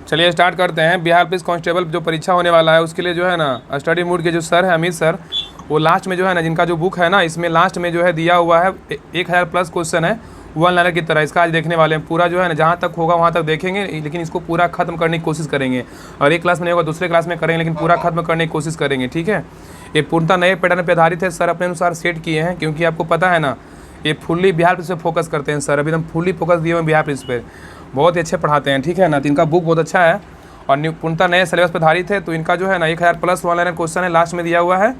चलिए स्टार्ट करते हैं। बिहार पुलिस कांस्टेबल जो परीक्षा होने वाला है उसके लिए जो है ना स्टडी मूड के जो सर है अमित सर, वो लास्ट में जो है ना जिनका जो बुक है ना इसमें लास्ट में जो है दिया हुआ है 1000+ क्वेश्चन है वन लाइनर की तरह। इसका आज देखने वाले हैं पूरा जो है ना, जहाँ तक होगा वहाँ तक देखेंगे, लेकिन इसको पूरा खत्म करने की कोशिश करेंगे। और एक क्लास में नहीं होगा दूसरे क्लास में करेंगे, लेकिन पूरा खत्म करने की कोशिश करेंगे, ठीक है। ये पूर्णतः नए पैटर्न पर आधारित है, सर अपने अनुसार सेट किए हैं, क्योंकि आपको पता है ना ये फुल्ली बिहार पुलिस पे फोकस करते हैं सर। अभी एकदम फुल्ली फोकस दिए हुए हैं बिहार पुलिस पे, बहुत ही अच्छे पढ़ाते हैं, ठीक है ना। तो इनका बुक बहुत अच्छा है और पूर्णतः नए सिलेबस पर आधारित है। तो इनका जो है ना 1000+ वन लाइनर क्वेश्चन है, लास्ट में दिया हुआ है।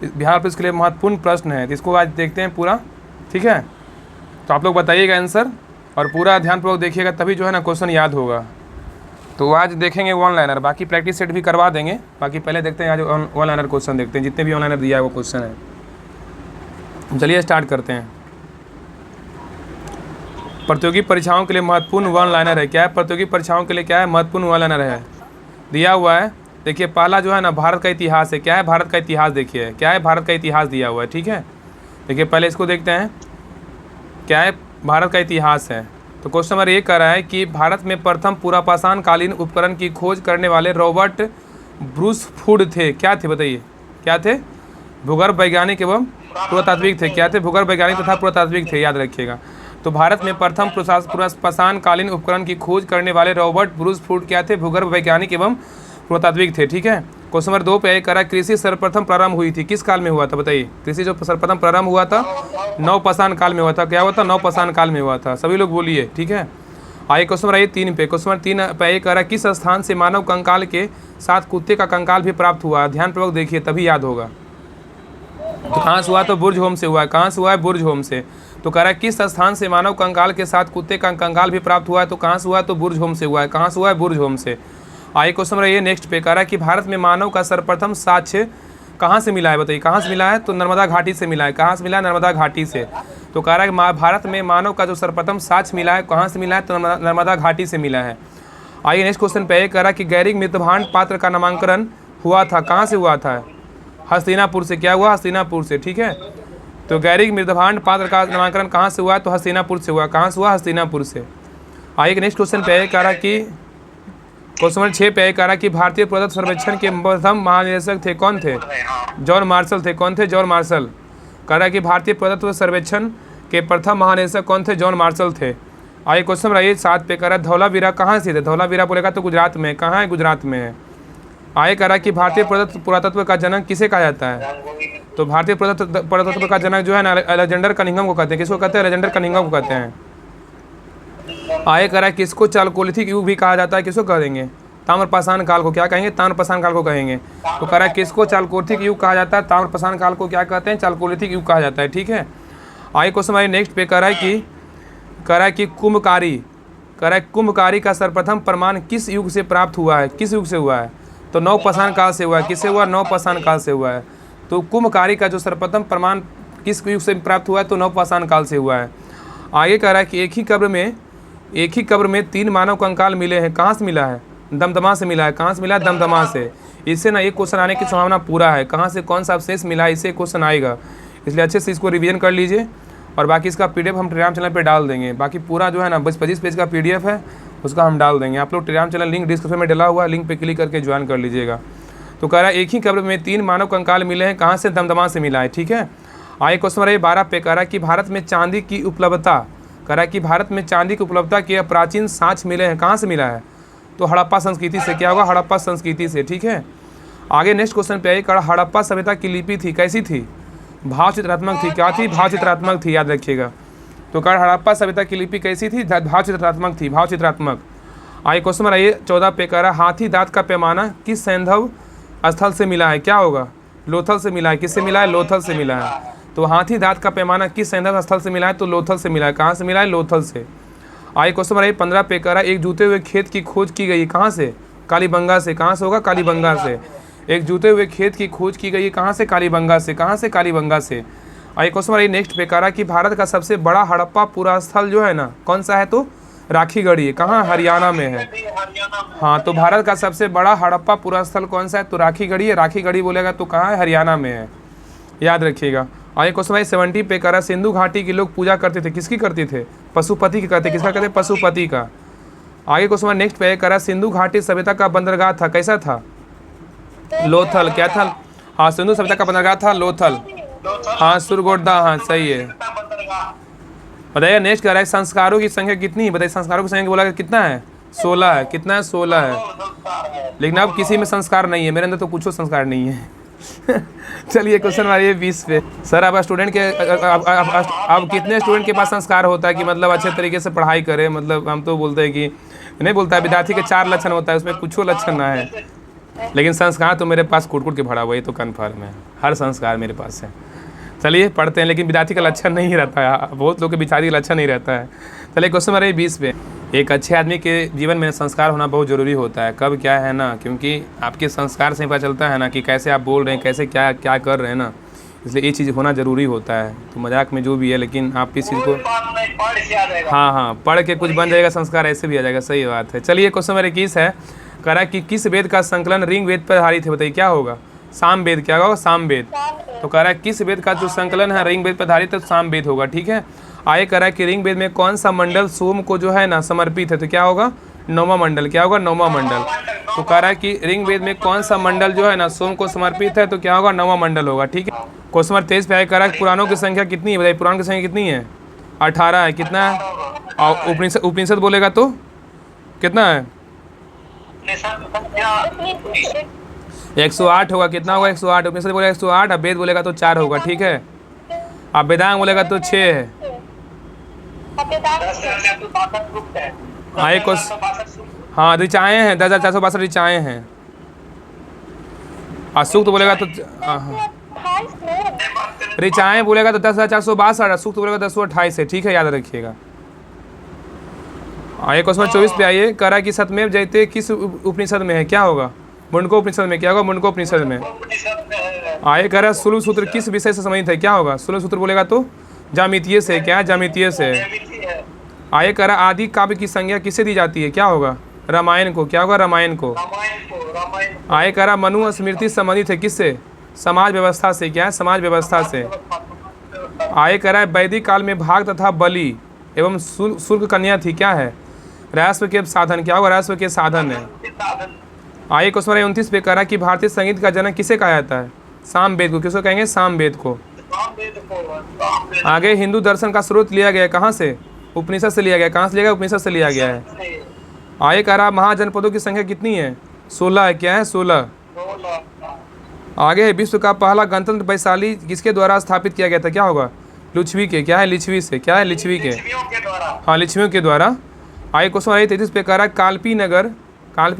बिहार पुलिस के लिए महत्वपूर्ण प्रश्न है, तो इसको आज देखते हैं पूरा, ठीक है। तो आप लोग बताइएगा आंसर और पूरा ध्यानपूर्वक देखिएगा, तभी जो है ना क्वेश्चन याद होगा। तो आज देखेंगे वन लाइनर, बाकी प्रैक्टिस सेट भी करवा देंगे। बाकी पहले देखते हैं आज वन लाइनर क्वेश्चन देखते हैं, जितने भी वन लाइनर दिया है वो क्वेश्चन है। चलिए स्टार्ट करते हैं। प्रतियोगी परीक्षाओं के लिए महत्वपूर्ण वन लाइनर है। क्या है? प्रतियोगी परीक्षाओं के लिए क्या है? महत्वपूर्ण वन लाइनर है, दिया हुआ है। देखिए पहला जो है ना भारत का इतिहास है। क्या है? भारत का इतिहास। देखिए क्या है? भारत का इतिहास दिया हुआ है, ठीक है। देखिए पहले इसको देखते हैं, क्या है? भारत का इतिहास है। तो क्वेश्चन नंबर 1 कह रहा है कि भारत में प्रथम पुरापाषाण कालीन उपकरण की खोज करने वाले रॉबर्ट ब्रूसफुड थे। क्या थे? बताइए क्या थे? भूगर्भ वैज्ञानिक एवं पुरातात्विक थे। क्या थे? भूगर्भ वैज्ञानिक तथा पुरातात्विक थे, याद रखिएगा। तो भारत में प्रथम पुरापाषाण कालीन उपकरण की खोज करने वाले रॉबर्ट ब्रूसफुड क्या थे? भूगर्भ वैज्ञानिक एवं पुरातात्विक थे, ठीक है। क्वेश्चन नंबर 2 पे करा कृषि सर्वप्रथम प्रारंभ हुई थी, किस काल में हुआ था? बताइए। कृषि जो सर्वप्रथम प्रारंभ हुआ था नवपाषाण काल में हुआ था। क्या हुआ था? नवपाषाण काल में हुआ था। सभी लोग बोलिए, ठीक है। आइए क्वेश्चन नंबर 3 पे। क्वेश्चन नंबर 3 पे करा किस स्थान से मानव कंकाल के साथ कुत्ते का कंकाल भी प्राप्त हुआ? ध्यानपूर्वक देखिए तभी याद होगा। तो कहाँ से हुआ? तो बुर्ज होम से हुआ है। कहाँ से हुआ है? बुर्ज होम से। तो कह रहा है किस स्थान से मानव कंकाल के साथ कुत्ते का कंकाल भी प्राप्त हुआ है? तो कहाँ से हुआ है? तो बुर्ज होम से हुआ है। कहाँ से हुआ है? बुर्ज होम से। आइए क्वेश्चन नंबर ये नेक्स्ट पे कह रहा है कि भारत में मानव का सर्वप्रथम साक्ष्य कहाँ से मिला है? बताइए कहाँ से मिला है? तो नर्मदा घाटी से मिला है। कहाँ से मिला है? नर्मदा घाटी से। तो कह रहा है कि भारत में मानव का जो सर्वप्रथम साक्ष्य मिला है कहाँ से मिला है? तो नर्मदा घाटी से मिला है। आइए नेक्स्ट क्वेश्चन पे कह रहा है कि गैरिक मृतभांड पात्र का नामांकन हुआ था, कहाँ से हुआ था? हस्तिनापुर से। क्या हुआ? हस्तिनापुर से, ठीक है। तो गैरिक मृतभांड पात्र का नामांकन कहाँ से हुआ? तो हस्तिनापुर से हुआ। कहाँ से हुआ? हस्तिनापुर से। आइए नेक्स्ट क्वेश्चन पे कह रहा कि क्वेश्चन नंबर 6 पे कह रहा कि भारतीय पुरातत्व सर्वेक्षण के प्रथम महानिदेशक थे, कौन थे? जॉन मार्शल थे। कौन थे? John Marshall. कह रहा है कि भारतीय पुरातत्व सर्वेक्षण के प्रथम महानिदेशक कौन थे? जॉन मार्शल थे। आइए क्वेश्चन नंबर 7 पे कह रहा है धौलावीरा कहाँ से थे? धौलावीरा बोलेगा तो गुजरात में। कहाँ है? गुजरात में है। आइए कह रहा है कि भारतीय पुरातत्व का जनक किसे कहा जाता है? तो भारतीय पुरातत्व का जनक जो है ना अलेक्जेंडर कनिंघम को कहते हैं। किसको कहते हैं? अलेक्जेंडर कनिंघम को कहते हैं। आइए कह रहा है किसको चालकोलिथिक युग भी कहा जाता है? किसको कहेंगे? ताम्रपाषाण काल को। क्या कहेंगे? ताम्रपाषाण काल को कहेंगे। तो कह रहा है किसको चालकोलिथिक युग कहा जाता है? ताम्रपाषाण काल को क्या कहते हैं? चालकोलिथिक युग कहा जाता है, ठीक है। आइए क्वेश्चन हमारे नेक्स्ट पे कह रहा है कि कुंभकारी का सर्वप्रथम प्रमाण किस युग से प्राप्त हुआ है? किस युग से हुआ है? तो नवपाषाण काल से हुआ है। किससे हुआ? नवपाषाण काल से हुआ है। तो कुंभकारी का जो सर्वप्रथम प्रमाण किस युग से प्राप्त हुआ है? तो नवपाषाण काल से हुआ है। आगे कह रहा है कि एक ही कब्र में 3 मानव कंकाल मिले हैं। कहाँ से मिला है? दमदमा से मिला है। कहाँ से मिला है? दमदमा से। इससे ना एक क्वेश्चन आने की संभावना पूरा है। कहाँ से कौन सा अवशेष मिला है, इससे क्वेश्चन आएगा, इसलिए अच्छे से इसको रिवीजन कर लीजिए। और बाकी इसका PDF हम टेलीग्राम चैनल पर डाल देंगे। बाकी पूरा जो है ना 25 पेज का PDF है, उसका हम डाल देंगे। आप लोग टेलीग्राम चैनल लिंक डिस्क्रिप्शन में डला हुआ है, लिंक पे क्लिक करके ज्वाइन कर लीजिएगा। तो कह रहा है एक ही कब्र में 3 मानव कंकाल मिले हैं। कहाँ से? दमदमा से मिला है, ठीक है। आइए क्वेश्चन नंबर 12 पे कह रहा है कि भारत में चांदी की उपलब्धता, कह रहा है कि भारत में चांदी की उपलब्धता के प्राचीन साक्ष्य मिले हैं। कहाँ से मिला है? तो हड़प्पा संस्कृति से। क्या होगा? हड़प्पा संस्कृति से, ठीक है। आगे नेक्स्ट क्वेश्चन पे आइए। हड़प्पा सभ्यता की लिपि थी, कैसी थी? भाव चित्रात्मक थी। क्या थी? भाव चित्रात्मक थी, याद रखिएगा। तो कह हड़प्पा सभ्यता की लिपि कैसी थी? भाव चित्रात्मक थी, भाव चित्रात्मक। आइए क्वेश्चन नंबर 14 पे कह रहा हाथी दांत का पैमाना किस सैंधव स्थल से मिला है? क्या होगा? लोथल से मिला है। किससे मिला है? लोथल से मिला है। तो हाथी दांत का पैमाना किस सैंधव स्थल से मिला है? तो लोथल से मिला है। कहाँ से मिला है? लोथल से। आइए क्वेश्चन नंबर 15 पे कह रहा है एक जूते हुए खेत की खोज की गई। कहाँ से? कालीबंगा से। कहाँ से होगा? कालीबंगा से। एक जूते हुए खेत की खोज की गई कहाँ से? कालीबंगा से। कहाँ से? कालीबंगा से। आइए क्वेश्चन नंबर नेक्स्ट पे कह रहा है कि भारत का सबसे बड़ा हड़प्पा पुरा स्थल जो है ना कौन सा है? तो राखीगढ़ी। कहाँ? हरियाणा में है। हाँ, तो भारत का सबसे बड़ा हड़प्पा पुरा स्थल कौन सा है? तो राखीगढ़ी है। राखीगढ़ी बोलेगा तो कहाँ है? हरियाणा में है, याद रखिएगा। आइए क्वेश्चन भाई 70 पे कह रहा सिंधु घाटी के लोग पूजा करते थे, किसकी करते थे? पशुपति की करते। किसका करते? पशुपति का। आगे क्वेश्चन नेक्स्ट पे करा सिंधु घाटी सभ्यता का बंदरगाह था, कैसा था? लोथल। क्या था? हाँ, सिंधु सभ्यता का बंदरगाह था लोथल। हाँ, सुरगोड्डा। हाँ, सही है। बताइए नेक्स्ट कह रहा है संस्कारों की संख्या कितनी है? बताइए संस्कारों की संख्या बोला कि कितना है? 16 है। कितना है? 16 है। लेकिन अब किसी में संस्कार नहीं है, मेरे अंदर तो कुछ संस्कार नहीं है। चलिए क्वेश्चन मारिए 20 पे। सर अब स्टूडेंट के अब कितने स्टूडेंट के पास संस्कार होता है कि मतलब अच्छे तरीके से पढ़ाई करे? मतलब हम तो बोलते हैं कि नहीं बोलता है विद्यार्थी के 4 लक्षण होता है, उसमें कुछ लक्षण ना है, लेकिन संस्कार तो मेरे पास कूट कूट के भरा हुआ है, ये तो कन्फर्म है, हर संस्कार मेरे पास है। चलिए पढ़ते हैं, लेकिन विद्यार्थी का लक्षण नहीं रहता है, बहुत लोग के विद्यार्थी का लक्षण नहीं रहता है। चलिए क्वेश्चन नंबर 20 पे। एक अच्छे आदमी के जीवन में संस्कार होना बहुत ज़रूरी होता है। कब क्या है ना, क्योंकि आपके संस्कार से पता चलता है ना कि कैसे आप बोल रहे हैं, कैसे क्या क्या कर रहे हैं ना, इसलिए ये चीज़ होना ज़रूरी होता है। तो मजाक में जो भी है, लेकिन आप इस चीज़ को हाँ पढ़ के कुछ बन जाएगा, संस्कार ऐसे भी आ जाएगा। सही बात है। चलिए क्वेश्चन नंबर 21 है, कह रहा है कि किस वेद का संकलन ऋग वेद पर आधारित है? बताइए क्या होगा? साम वेद। क्या होगा? साम वेद। तो कह रहा है किस वेद का जो संकलन है ऋग वेद पर आधारित है? तो साम वेद होगा। ठीक है। आगे कह रहा है कि ऋग वेद में कौन सा मंडल सोम को जो है ना समर्पित है? तो क्या होगा? 9वां मंडल। क्या होगा? 9वां मंडल। तो कह रहा है कि ऋग वेद में कौन सा मंडल जो है ना सोम को समर्पित है? तो क्या होगा? 9वां मंडल होगा। ठीक है। क्वेश्चन नंबर 23 पे आगे कह रहा है पुराणों की संख्या कितनी है? बताइए पुराण की संख्या कितनी है? 18 है। कितना है? और उपनिषद बोलेगा तो कितना है? 108 होगा। कितना होगा? 108। उपनिषद बोलेगा 108, अब वेद बोलेगा तो 4 होगा। ठीक है। अब वेदांग बोलेगा तो 6 है। हाँ ऋचाएँ हैं, 10,462 ऋचाएँ हैं। और सूक्त बोलेगा तो ऋचाएँ बोलेगा तो 10,462, सूक्त बोलेगा 1028 है। ठीक है, याद रखिएगा। आइए क्वेश्चन 24 पे आइए। कह रहा है कि सतमेव जयते किस उपनिषद में है? क्या होगा? मुंडको उपनिषद में। क्या होगा? मुंडको उपनिषद में। आइए कह रहा है सूल सूत्र किस विषय से संबंधित है? क्या होगा? सूल सूत्र बोलेगा तो ज्यामितीय से। क्या है? ज्यामितीय से। आइए कह रहा आदि काव्य की संज्ञा किसे दी जाती है? क्या होगा? रामायण को। क्या होगा? रामायण को। आइए कह रहा मनु स्मृति संबंधित है किससे? समाज व्यवस्था से। क्या है? समाज व्यवस्था से। आइए कह रहा है वैदिक काल में भाग तथा बलि एवं शुल्क कन्या थी। क्या है? राजस्व के साधन। क्या होगा? राजस्व के साधन है। आइए क्वेश्चन 29 पे कह रहा है कि भारतीय संगीत का जनक किसे कहा जाता है? साम वेद को। किसको कहेंगे? साम वेद को। आगे हिंदू दर्शन का स्रोत लिया गया कहाँ से? उपनिषद से लिया गया। कहाँ से लिया गया? उपनिषद से लिया गया है। आगे कह रहा महाजनपदों की संख्या कितनी है? 16 है। क्या है? 16। आगे है विश्व का पहला गणतंत्र वैशाली किसके द्वारा स्थापित किया गया था? क्या होगा? लिच्छवी के। क्या है? लिच्छवी से। क्या है? लिच्छवी के। हाँ, लिच्छवियों के द्वारा। आगे क्वेश्चन 33 पे कह रहा है कालपी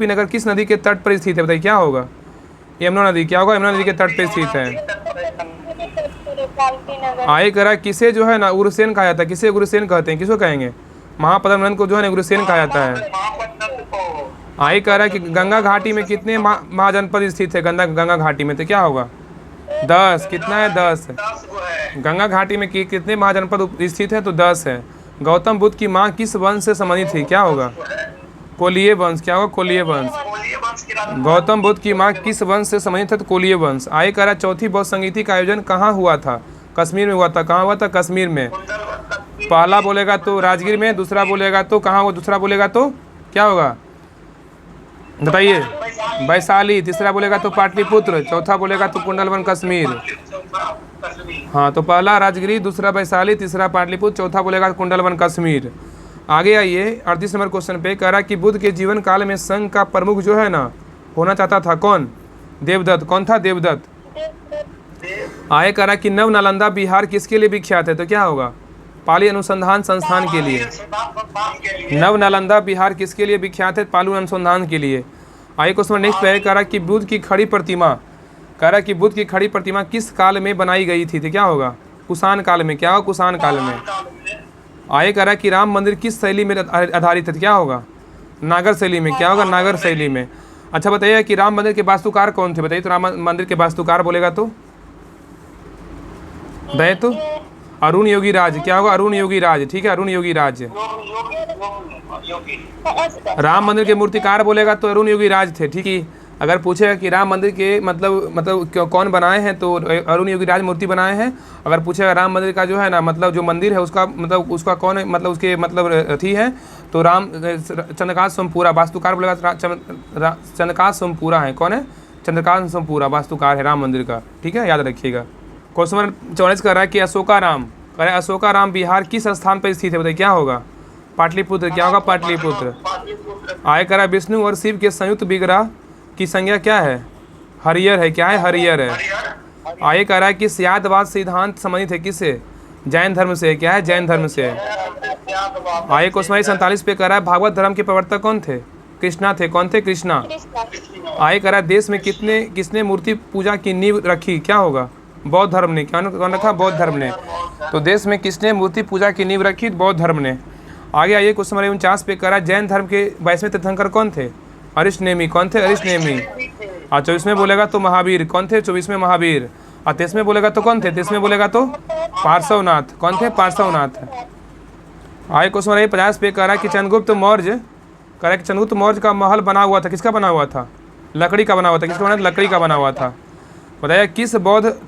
नगर किस नदी के तट पर स्थित है? बताइए क्या होगा? यमुना नदी। क्या होगा? यमुना नदी के तट पर स्थित है। आगे कह रहा है किसे जो है ना उग्रसेन कहा जाता है? किसे उग्रसेन कहते हैं? किसको कहेंगे? महापद्मनंद को जो है ना उग्रसेन कहा जाता है। आगे कह रहा है कि गंगा घाटी में कितने महाजनपद स्थित है? गंगा घाटी में। तो क्या होगा? 10। कितना है? 10। गंगा घाटी में कितने महाजनपद स्थित है? तो 10 है। गौतम बुद्ध की माँ किस वंश से संबंधित थी? क्या होगा? कोलीय वंश। क्या होगा? कोलीय वंश। गौतम बुद्ध की माँ किस वंश से संबंधित है? तो कोलीय वंश। आगे कह रहा है चौथी बौद्ध संगीति का आयोजन कहाँ हुआ था? कश्मीर में हुआ था। कहाँ हुआ था? कश्मीर में। पहला बोलेगा तो राजगीर में, दूसरा बोलेगा तो कहाँ होगा? दूसरा बोलेगा तो क्या होगा? बताइए। वैशाली। तीसरा बोलेगा तो पाटलिपुत्र, चौथा बोलेगा तो कुंडलवन कश्मीर। हाँ, तो पहला राजगिरी, दूसरा वैशाली, तीसरा पाटलिपुत्र, चौथा बोलेगा कुंडलवन कश्मीर। आगे आइए 38 नंबर क्वेश्चन पे। कह रहा कि बुद्ध के जीवन काल में संघ का प्रमुख जो है ना होना चाहता था कौन? देवदत्त। कौन था? देवदत्त। आगे कह रहा कि नव नालंदा बिहार किसके लिए विख्यात है? तो क्या होगा? पाली अनुसंधान संस्थान के लिए। नव नालंदा बिहार किसके लिए विख्यात है? पाली अनुसंधान के लिए। आगे क्वेश्चन नेक्स्ट पे कह रहा कि बुद्ध की खड़ी प्रतिमा, कह रहा कि बुद्ध की खड़ी प्रतिमा किस काल में बनाई गई थी? तो क्या होगा? कुषाण काल में। क्या होगा? कुषाण काल में। आगे कह रहा कि राम मंदिर किस शैली में आधारित है? क्या होगा? नागर शैली में। क्या होगा? नागर शैली में। अच्छा बताइए कि राम मंदिर के वास्तुकार कौन थे? बताइए तो राम मंदिर के वास्तुकार बोलेगा तो दे तो अरुण योगी राज। क्या होगा? अरुण योगी राज। ठीक है, अरुण योगी राज। राम मंदिर के मूर्तिकार बोलेगा तो अरुण योगी राज थे। ठीक है। अगर पूछेगा कि राम मंदिर के मतलब कौन बनाए हैं तो अरुण योगी राज मूर्ति बनाए हैं। अगर पूछेगा राम मंदिर का जो है ना मतलब जो मंदिर है उसका मतलब उसका कौन मतलब उसके मतलब थी है तो चंद्रकांत सोमपुरा वास्तुकार बोलेगा चंद्रकांत सोमपुरा है। कौन है? चंद्रकांत सोमपुरा वास्तुकार है राम मंदिर का। ठीक है, याद रखिएगा। क्वेश्चन नंबर 44 कर रहा है कि अशोकाराम, कह रहा है अशोकाराम बिहार किस स्थान पर स्थित है? बताइए क्या होगा? पाटलिपुत्र। क्या होगा? पाटलिपुत्र। आगे कह रहा है विष्णु और शिव के संयुक्त विग्रह की संज्ञा क्या है? हरियर है। क्या है? हरियर है। आगे कह रहा है कि स्यादवाद सिद्धांत संबंधित है किससे? जैन धर्म से। क्या है? जैन धर्म से। आगे क्वेश्चन 47 पे कह रहा है भागवत धर्म के प्रवर्तक कौन थे? कृष्णा थे। कौन थे? कृष्णा। आगे कह रहा है देश में किसने मूर्ति पूजा की नींव रखी? क्या होगा? बौद्ध धर्म ने। क्या कौन रखा? बौद्ध धर्म ने। तो देश में किसने मूर्ति पूजा की नींव रखी? बौद्ध धर्म ने। आगे आइए क्वेश्चन नंबर 49 पे कह रहा है जैन धर्म के 22वें तीर्थंकर कौन थे? अरिष्टनेमी। कौन थे? अरिष्टनेमी। और 24वें बोलेगा तो महावीर। कौन थे? 24वें महावीर। और 23वें बोलेगा तो कौन थे? 23वें बोलेगा तो पार्श्वनाथ। कौन थे? पार्श्वनाथ। आगे क्वेश्चन नंबर 50 पे कह रहा है कि चंद्रगुप्त मौर्य, कह रहा है कि चंद्रगुप्त मौर्य का महल बना हुआ था, किसका बना हुआ था? लकड़ी का बना हुआ था। किसका बना? लकड़ी का बना हुआ था। बताइए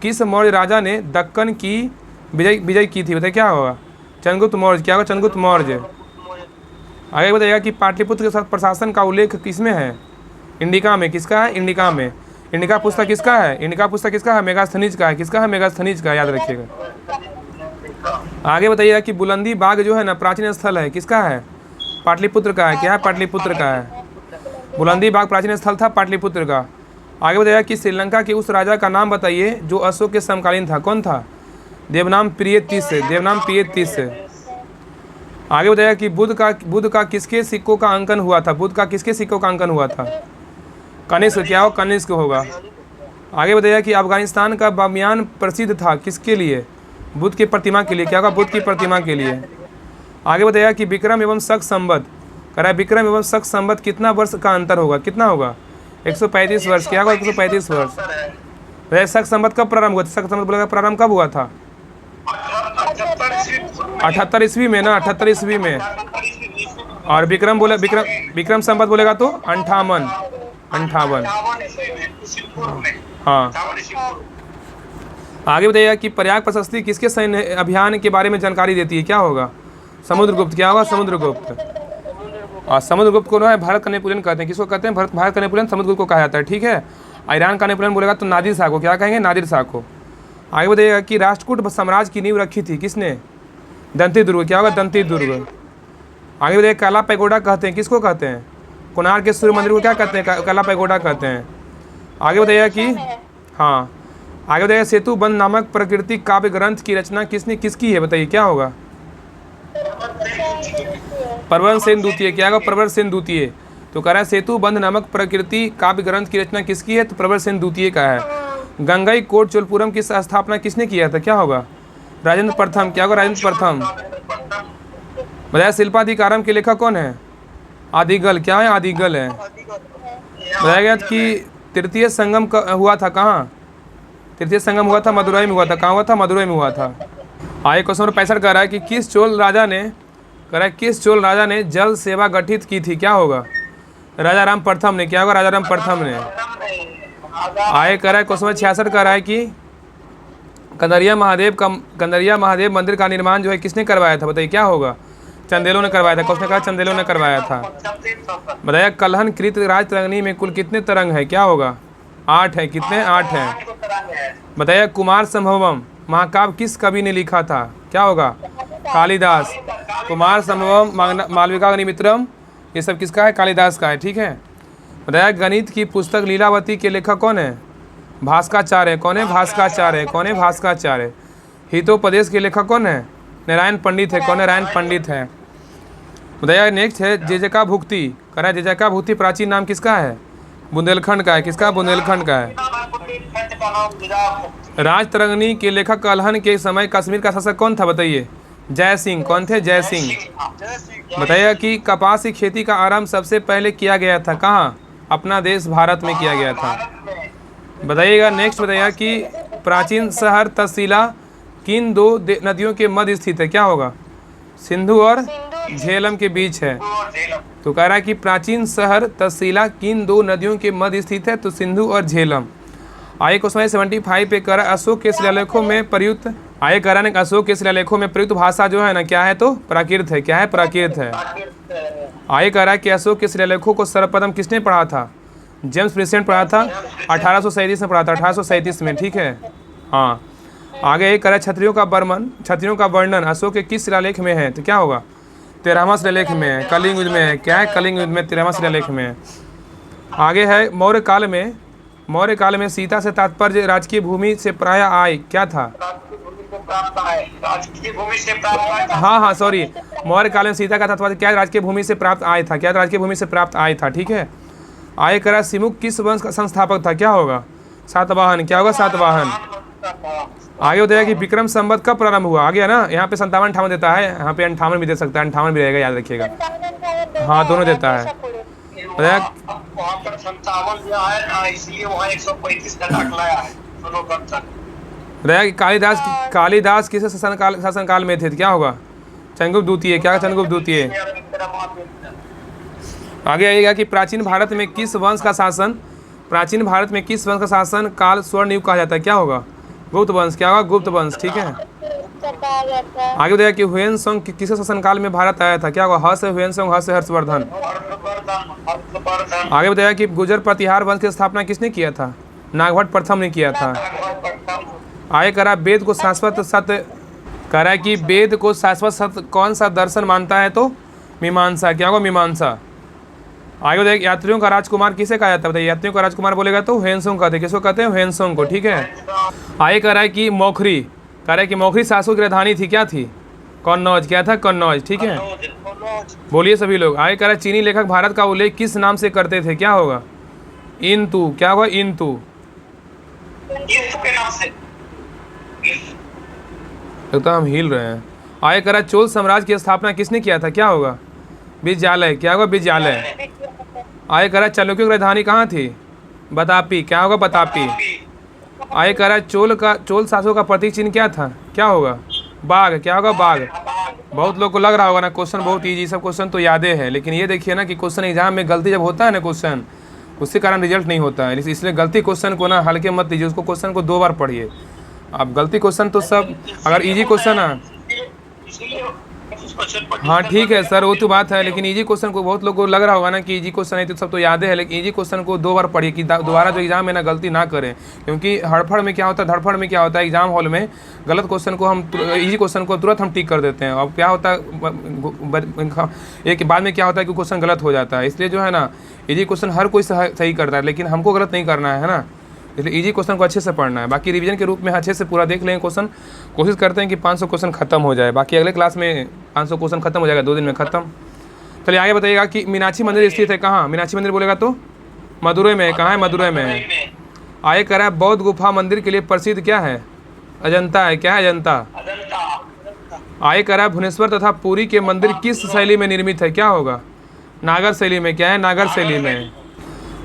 किस मौर्य राजा ने दक्कन की विजय की थी? बताइए क्या होगा? चंद्रगुप्त मौर्य। क्या होगा? चंद्रगुप्त मौर्य। आगे बताइएगा कि पाटलिपुत्र के साथ प्रशासन का उल्लेख किसमें है? इंडिका में। किसका है? इंडिका में। इंडिका पुस्तक किसका है? इंडिका पुस्तक किसका है? मेगास्थनीज का है। किसका है? मेगास्थनीज का। याद रखिएगा। आगे बताइएगा कि बुलंदी बाग जो है ना प्राचीन स्थल है, किसका है? पाटलिपुत्र का है। क्या है? पाटलिपुत्र का है। बुलंदी बाग प्राचीन स्थल था पाटलिपुत्र का। आगे बताइएगा कि श्रीलंका के उस राजा का नाम बताइए जो अशोक के समकालीन था। कौन था? देवनाम प्रियतीस। देवनाम प्रियतीस। आगे बताइएगा कि बुद्ध का किसके सिक्कों का अंकन हुआ था? बुद्ध का किसके सिक्कों का अंकन हुआ था? कनिष्क। क्या हो? कनिष्क होगा। आगे बताइएगा कि अफगानिस्तान का बामियान प्रसिद्ध था किसके लिए? बुद्ध की प्रतिमा के लिए। क्या होगा? बुद्ध की प्रतिमा के लिए। आगे बताइएगा कि विक्रम एवं शक संवत, कह रहा है विक्रम एवं शक संवत कितना वर्ष का अंतर होगा? कितना होगा? 135 वर्ष। क्या होगा? 135 वर्ष। शक संवत कब प्रारंभ हुआ था? शक संवत बोलेगा प्रारंभ कब हुआ था? 78 ईस्वी में ना, 78 ईस्वी में। और विक्रम संवत बोलेगा तो 58। हाँ। आगे बताइएगा कि प्रयाग प्रशस्ति किसके सैन्य अभियान के बारे में जानकारी देती है? क्या होगा? समुद्रगुप्त। क्या होगा? समुद्रगुप्त। और समुद्रगुप्त को ना भारत का नेपोलियन कहते हैं। किसको कहते हैं? भारत का नेपोलियन समुद्रगुप्त को कहा जाता है। ठीक है। ईरान का नेपोलियन बोलेगा तो नादिर शाह को। क्या कहेंगे? नादिर शाह को। आगे बताइएगा कि राष्ट्रकूट साम्राज्य की नींव रखी थी किसने? दंती दुर्ग। क्या होगा? दंती दुर्ग। आगे बताइए काला पैगोडा कहते हैं, किसको कहते हैं? कोणार्क के सूर्य मंदिर को क्या कहते हैं? काला पैगोडा कहते हैं। आगे बताइएगा कि हाँ, आगे बताइए सेतु बंध नामक प्राकृतिक काव्य ग्रंथ की रचना किसकी है? बताइए क्या होगा? प्रवर सेन द्वितीय। क्या होगा? प्रवर सेन द्वितीय। तो कह रहा है सेतु बंध नामक प्रकृति काव्य ग्रंथ की रचना किसकी है? तो प्रवर सेन द्वितीय का है। गंगई कोट चोलपुरम की स्थापना किसने किया था? क्या होगा? राजेंद्र प्रथम। क्या होगा? राजेंद्र प्रथम। बताया शिल्पाधिकारम के लेखक कौन है? आदिगल। क्या है? आदिगल है। बताया गया कि तृतीय संगम हुआ था कहाँ? तृतीय संगम हुआ था मदुरई में हुआ था। कहाँ हुआ था? मदुरई में हुआ था। आगे क्वेश्चन नंबर 65 कह रहा है कि किस चोल राजा ने जल सेवा गठित की थी? क्या होगा? राजा राम प्रथम ने। क्या होगा? राजा राम प्रथम ने। आगे कह रहा है क्वेश्चन नंबर 66 कह रहा है कि कंदरिया महादेव मंदिर का निर्माण जो है किसने करवाया था? बताइए क्या होगा? चंदेलों ने करवाया था। क्वेश्चन कहा चंदेलों ने करवाया था। बताया कलहन कृत राज तरंगिणी में कुल कितने तरंग है? क्या होगा? 8 है। कितने? 8 है। बताइए कुमार संभवम महाकाव्य किस कवि ने लिखा था? क्या होगा? कालिदास। कुमार संभवम, मालविका अग्निमित्रम, ये सब किसका है? कालिदास का है। ठीक है। बताया गणित की पुस्तक लीलावती के लेखक कौन है? भास्कराचार्य। कौन है? भास्कराचार्य। कौन है? भास्कराचार्य। हितोपदेश के लेखक कौन है? नारायण पंडित है। कौन है? नारायण पंडित है। बताया नेक्स्ट है जेजका भुक्ति। कह रहा है जेजका भुक्ति प्राचीन नाम किसका है? बुंदेलखंड का है। किसका? बुंदेलखंड का है। राज तरंगिणी के लेखक कलहन के समय कश्मीर का शासक कौन था? बताइए। जय सिंह। कौन थे? जय सिंह। बताइए कि कपास की खेती का आरंभ सबसे पहले किया गया था कहाँ? अपना देश भारत में किया गया था। बताइएगा नेक्स्ट बताइएगा कि प्राचीन शहर तक्षशिला किन दो नदियों के मध्य स्थित है? क्या होगा? सिंधु और झेलम के बीच है। तो कह रहा है कि प्राचीन शहर तक्षशिला किन दो नदियों के मध्य स्थित है? तो सिंधु और झेलम। आगे क्वेश्चन 75 पे कह रहा है अशोक के शिलालेखों में प्रयुक्त अशोक के शिलालेखों में प्रयुक्त भाषा जो है ना क्या है? तो प्राकृत है। क्या है? प्राकृत है। आगे कह रहा है कि अशोक के शिलालेखों को सर्वप्रथम किसने पढ़ा था? जेम्स प्रेसिडेंट पढ़ा था, 1837 में पढ़ा था, 1837 में, ठीक है। हाँ, आगे एक कह रहा है क्षत्रियों का वर्णन अशोक के किस शिलालेख में है? तो क्या होगा? 13वां शिलालेख में है, कलिंग युद्ध में है। क्या है? कलिंग युद्ध में 13वां शिलालेख में है। आगे है मौर्य काल में सीता से तात्पर्य राजकीय भूमि से प्राय आय क्या था? राजकीय भूमि से प्राप्त आय। हाँ, सॉरी, मौर्य काल में सीता का तात्पर्य क्या? राजकीय भूमि से प्राप्त आय था। क्या? राजकीय भूमि से प्राप्त आय था, ठीक है। आय करा सिमुक किस वंश का संस्थापक था? क्या होगा? सातवाहन। क्या होगा? सातवाहन। आगे बताया कि विक्रम संवत कब प्रारंभ हुआ? आ गया ना, यहाँ पे 57-58 देता है, यहाँ पे 58 भी दे सकता है, 58 भी रहेगा, याद रखिएगा। हाँ, दोनों देता है। बताया वहाँ पर 57 दिया है, इसलिए वहाँ 135 का दाखला है, दोनों कब तक। बताया कि कालिदास किस शासनकाल में थे? क्या होगा? चंद्रगुप्त द्वितीय। क्या? चंद्रगुप्त द्वितीय। आगे आएगा कि प्राचीन भारत में किस वंश का शासन काल स्वर्ण युग कहा जाता है? क्या होगा? गुप्त वंश। क्या होगा? गुप्त वंश, ठीक है। आगे बताया कि ह्वेनसोंग किस शासनकाल में भारत आया था? क्या होगा? ह से ह्वेनसोंग, ह से हर्षवर्धन। आगे बताया कि गुर्जर प्रतिहार वंश की स्थापना किसने किया था? नागभट्ट प्रथम ने किया था। आगे करा वेद को शाश्वत सत्य, कह रहा है कि वेद को शाश्वत सत्य कौन सा दर्शन मानता है? तो मीमांसा। क्या होगा? मीमांसा। आगे बताइए यात्रियों का राजकुमार किसे कहा जाता है? बताइए, यात्रियों का राजकुमार बोलेगा तो ह्वेनसोंग कहते हैं। किसको कहते हैं? ह्वेनसोंग को, ठीक है। आगे कह रहा है कि मौखरी शासकों की राजधानी थी। क्या थी? कन्नौज। क्या था? कन्नौज, ठीक है। बोलिए सभी लोग। आगे कह रहा है चीनी लेखक भारत का उल्लेख किस नाम से करते थे? क्या होगा? इंतु। क्या होगा? इंतु। लगता है हम हिल रहे हैं। आगे कह रहा है चोल साम्राज्य की स्थापना किसने किया था? क्या होगा? विजयालय। क्या होगा? विजयालय। आगे कह रहा है चालुक्यों की राजधानी कहाँ थी? बतापी। क्या होगा? बतापी। आगे कह रहा है चोल शासकों का प्रतीक चिन्ह क्या था? क्या होगा? बाघ। क्या होगा? बाघ। बहुत लोग को लग रहा होगा ना क्वेश्चन बहुत इजी, सब क्वेश्चन तो यादें हैं, लेकिन ये देखिए ना कि क्वेश्चन एग्जाम में गलती जब होता है ना क्वेश्चन, उसके कारण रिजल्ट नहीं होता है। इसलिए गलती क्वेश्चन को ना हल्के मत लीजिए, उसको क्वेश्चन को 2 बार पढ़िए। अब गलती क्वेश्चन तो सब, अगर इजी क्वेश्चन है, हाँ ठीक है सर, वो तो बात है, लेकिन इजी क्वेश्चन को बहुत लोगों को लग रहा होगा ना कि इजी क्वेश्चन है तो सब तो याद है, लेकिन इजी क्वेश्चन को 2 बार पढ़िए कि दोबारा जो एग्जाम में ना गलती ना करें। क्योंकि हड़फड़ में क्या होता है, धड़फड़ में क्या होता है, एग्जाम हॉल में गलत क्वेश्चन को हम इजी क्वेश्चन को तुरंत हम टिक कर देते हैं। अब क्या होता है एक बाद में क्या होता है कि क्वेश्चन गलत हो जाता है। इसलिए जो है ना इजी क्वेश्चन हर कोई सही करता है, लेकिन हमको गलत नहीं करना है ना, इसलिए इजी क्वेश्चन को अच्छे से पढ़ना है। बाकी रिवीजन के रूप में अच्छे से पूरा देख लेंगे क्वेश्चन, कोशिश करते हैं कि 500 क्वेश्चन खत्म हो जाए। बाकी अगले क्लास में 500 क्वेश्चन खत्म हो जाएगा, 2 दिन में खत्म। चलिए आगे बताइएगा कि मीनाक्षी मंदिर स्थित है कहाँ? मीनाक्षी मंदिर बोलेगा तो मदुरई में है। कहाँ है? मदुरई में है। आगे कह रहा है बौद्ध गुफा मंदिर के लिए प्रसिद्ध क्या है? अजंता है। क्या है? अजंता। आगे कह रहा है भुवनेश्वर तथा पुरी के मंदिर किस शैली में निर्मित है? क्या होगा? नागर शैली में। क्या है? नागर शैली में।